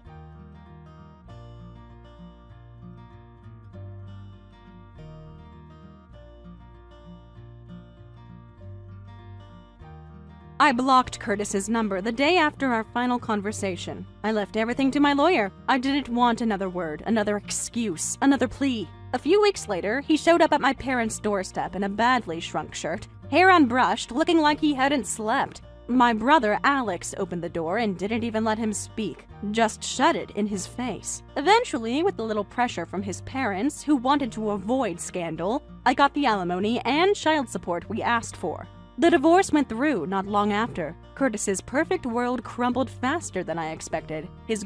I blocked Curtis's number the day after our final conversation. I left everything to my lawyer. I didn't want another word, another excuse, another plea. A few weeks later, he showed up at my parents' doorstep in a badly shrunk shirt, hair unbrushed, looking like he hadn't slept. My brother Alex opened the door and didn't even let him speak, just shut it in his face. Eventually, with a little pressure from his parents, who wanted to avoid scandal, I got the alimony and child support we asked for. The divorce went through not long after. Curtis's perfect world crumbled faster than I expected. His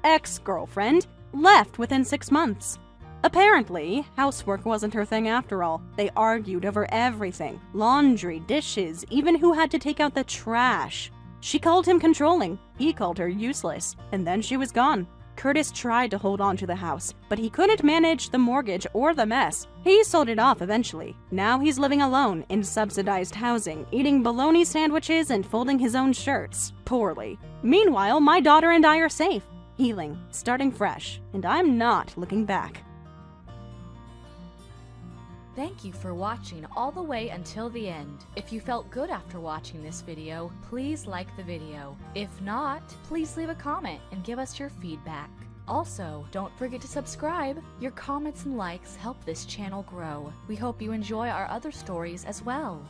ex-girlfriend, left within 6 months. Apparently, housework wasn't her thing after all. They argued over everything. Laundry, dishes, even who had to take out the trash. She called him controlling. He called her useless. And then she was gone. Curtis tried to hold on to the house, but he couldn't manage the mortgage or the mess. He sold it off eventually. Now he's living alone in subsidized housing, eating bologna sandwiches and folding his own shirts. Poorly. Meanwhile, my daughter and I are safe, healing, starting fresh, and I'm not looking back. Thank you for watching all the way until the end. If you felt good after watching this video, please like the video. If not, please leave a comment and give us your feedback. Also, don't forget to subscribe. Your comments and likes help this channel grow. We hope you enjoy our other stories as well.